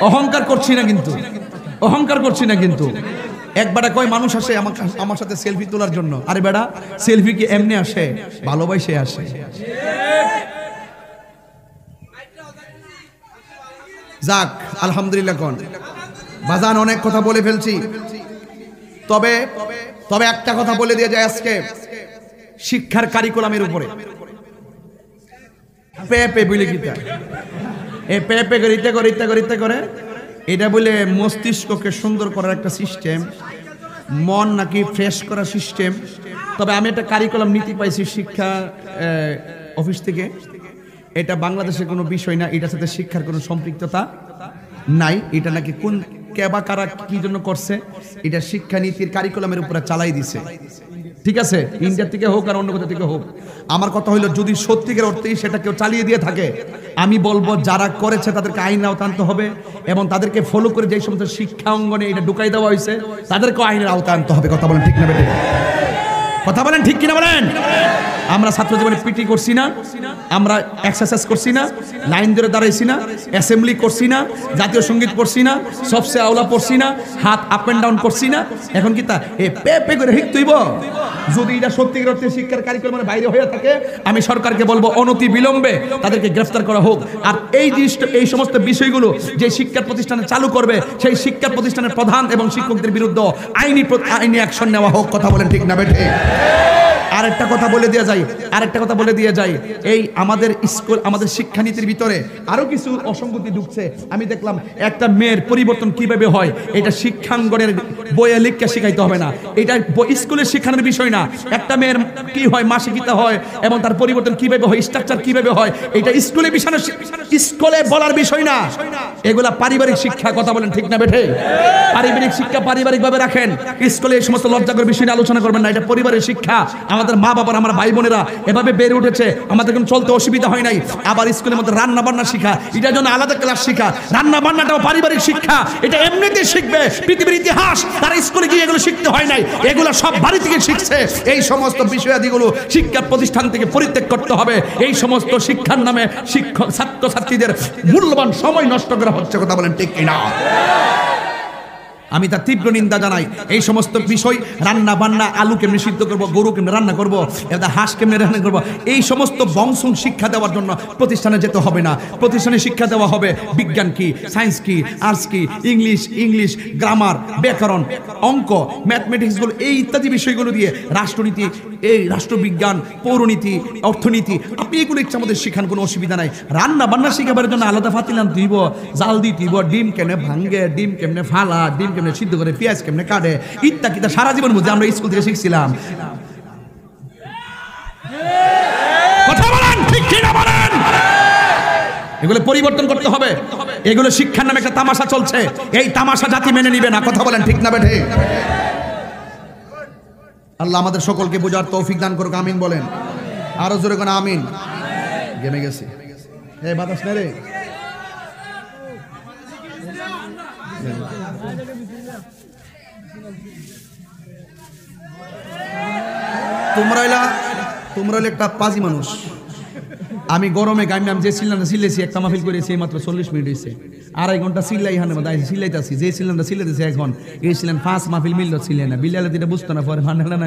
অহংকার করছি না কিন্তু একবারে কয় মানুষ আসে আমার সাথে সেলফি তোলার জন্য। আরে বেটা, সেলফি কি এমনি আসে? ভালোবাসে আসে। যাক আলহামদুলিল্লাহ, কোন বাজান অনেক কথা বলে ফেলছি, তবে একটা কথা বলে দিয়ে যায় আজকে শিক্ষার কারিকুলামের উপরে। পেপে বলে গীতা, এই পেপে করিতে করে এটা বলে মস্তিষ্ককে সুন্দর করার একটা সিস্টেম। মন নাকি ফ্রেশ করা সিস্টেম। তবে আমি একটা কারিকুলাম নীতি পাইছি শিক্ষা অফিস থেকে, এটা বাংলাদেশের কোনো বিষয় না, এটার সাথে শিক্ষার কোনো সম্পৃক্ততা নাই। এটা নাকি কোন কেবা কারা কি জন্য করছে, এটা শিক্ষানীতির কারিকুলামের উপরে চালাই দিছে। ঠিক আছে, ইন্ডিয়া থেকে হোক আর অন্য কোথা থেকে হোক, আমার কথা হইলো যদি সত্যিকার অর্থেই সেটা কেউ চালিয়ে দিয়ে থাকে, আমি বলবো যারা করেছে তাদেরকে আইন আওতায় আনতে হবে, এবং তাদেরকে ফলো করে যে সমস্ত শিক্ষা অঙ্গনে এটা ঢুকাই দেওয়া হয়েছে তাদেরকেও আইনের আওতায় আনতে হবে। কথা বলেন ঠিক না বেটে? কথা বলেন ঠিক কিনা বলেন? আমরা ছাত্র জীবনে পিটি করছি না, আমরা এক্সারসাইজ করছি না, লাইন ধরে দাঁড়াইছি না, অ্যাসেম্বলি করছি না, জাতীয় সঙ্গীত পড়ছি না, সবচেয়ে আওলা পড়ছি না, হাত আপ এন্ড ডাউন করছি না। এখন কি তা এ পে পে করে হিক তুইব? যদি এটা সত্যিকার অর্থে শিক্ষার কারিকুলামের বাইরে হয়ে থাকে, আমি সরকারকে বলবো অনতি বিলম্বে তাদেরকে গ্রেফতার করা হোক। আর এই সমস্ত বিষয়গুলো যে শিক্ষা প্রতিষ্ঠানে চালু করবে, সেই শিক্ষা প্রতিষ্ঠানের প্রধান এবং শিক্ষকদের বিরুদ্ধে আইনি অ্যাকশন নেওয়া হোক। কথা বলেন ঠিক না বেঠে? আরেকটা কথা বলে দিয়ে যাই, এই আমাদের স্কুল, আমাদের শিক্ষানীতির ভিতরে আরো কিছু অসঙ্গতি ঢুকছে। আমি দেখলাম একটা মেয়ের পরিবর্তন কিভাবে হয়, এটা শিক্ষাঙ্গনের বইয়ে লিখে শিখাইতে হবে না, এটা স্কুলের শিক্ষানোর বিষয় না। একটা মেয়ের কি হয়, মাসিকিতা হয়, এবং তার পরিবর্তন কিভাবে হয়, স্ট্রাকচার কিভাবে হয়, এটা স্কুলে বলার বিষয় না, এগুলা পারিবারিক শিক্ষা। কথা বলেন ঠিক না বেঠে? পারিবারিক শিক্ষা পারিবারিক ভাবে রাখেন, স্কুলে এই সমস্ত লজ্জাকর বিষয় নিয়ে আলোচনা করবেন না, এটা পরিবারের শিক্ষা। আমাদের মা বাবার, আমার ভাই বোনেরা এভাবে বেড়ে উঠেছে, আমাদের কোনো চলতে অসুবিধা হয় নাই। আবার স্কুলের মধ্যে রান্না বান্না শিখা, এটার জন্য আলাদা ক্লাস শিখা। রান্না বান্নাটাও পারিবারিক শিক্ষা, এটা এমনিতেই শিখবে। পৃথিবীর ইতিহাস তারা স্কুলে গিয়ে এগুলো শিখতে হয় নাই, এগুলো সব বাড়ি থেকে শিখছে। এই সমস্ত বিষয়াদিগুলো শিক্ষা প্রতিষ্ঠান থেকে পরিত্যাগ করতে হবে। এই সমস্ত শিক্ষার নামে শিক্ষক ছাত্রছাত্রীদের মূল্যবান সময় নষ্ট করা হচ্ছে। কথা বলেন ঠিক কিনা? আমি তার তীব্র নিন্দা জানাই। এই সমস্ত বিষয়, রান্না বান্না, আলু কেমনে সিদ্ধ করবো, গরু কেমনে রান্না করবো, হাঁস কেমনে রান্না করবো, এই সমস্ত বংশং শিক্ষা দেওয়ার জন্য প্রতিষ্ঠানে যেতে হবে না। প্রতিষ্ঠানে শিক্ষা দেওয়া হবে বিজ্ঞান কি, সায়েন্স কি, আর্টস কি, ইংলিশ, গ্রামার, ব্যাকরণ, অঙ্ক, ম্যাথমেটিক্সগুলো, এই ইত্যাদি বিষয়গুলো দিয়ে রাষ্ট্রনীতি, এই রাষ্ট্রবিজ্ঞান, পৌরনীতি, অর্থনীতি, আপনি এগুলো ইচ্ছা আমাদের শিখান, কোনো অসুবিধা নাই। রান্না বান্না শিখাবার জন্য আলাদা ফাতিলান দিব, জাল দিব, ডিম কেমনে ভাঙ্গে, ডিম কেমনে ফালা, ডিম কেমনে সিদ্ধ করে, পেঁয়াজ কেমনে কাটে, ইত্যাদি সারা জীবন বুঝে আমরা স্কুল থেকে শিখছিলাম। কথা বলেন ঠিক কিনা বলেন? এগুলো পরিবর্তন করতে হবে। এগুলো শিক্ষার নামে একটা তামাশা চলছে, এই তামাশা জাতি মেনে নিবে না। কথা বলেন ঠিক না বেঠে? আল্লাহ আমাদের সকলকে বোঝার তৌফিক দান করুক, আমিন বলেন। আরো জোরে কোন আমিন। গেমে গেছি, এই বাতাস না রে। তোমরা একটা পাজি মানুষ। আমি গরমে গাইলাম, যে সিলিন্ডার সিলেছি, একটা মাহফিল করেছি মাত্র 40 মিনিট হয়েছে, 2.5 ঘন্টা সিলাই হানে সিলাইতেছি। যে সিলিন্ডার সিলাইতেছি এখন, এই ছিলেন 5 মাহফিল মিলল ছিলেন না, বিলালে এটা বুঝতো না, পরে ফান্ডা না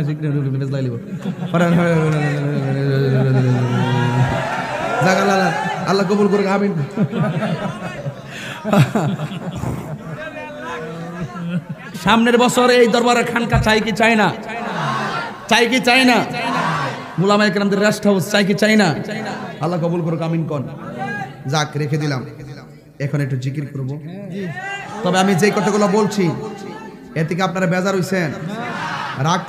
আল্লাহ কবুল করুক, আমিন। সামনের বছর এই দরবারের খানকা চাই কি চাই না? চাই কি চাই না? উলামায়ে কেরামদের রেস্ট হাউস চাই কি চাই না? আল্লাহ কবুল করুক, আমিন কোন। যাক, রেখে দিলাম। এখন একটু জিকির করব। তবে আমি যেই কথাগুলো বলছি, এর থেকে আপনারা বেজার হইছেন, রাগ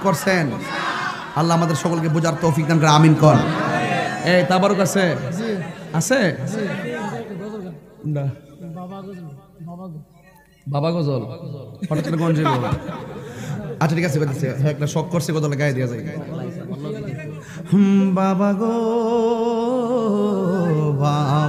করছেন? আল্লাহ আমাদের সকলকে বোঝার তৌফিক দান করে, আমিন কোন। এই তাবারুক আছে? বাবা গজল হঠাৎ করে গঞ্জে। আচ্ছা ঠিক আছে, হ্যাঁ একটা শখ করছে, গজল গায়ে দেওয়া যায়। বাবা গো বাবা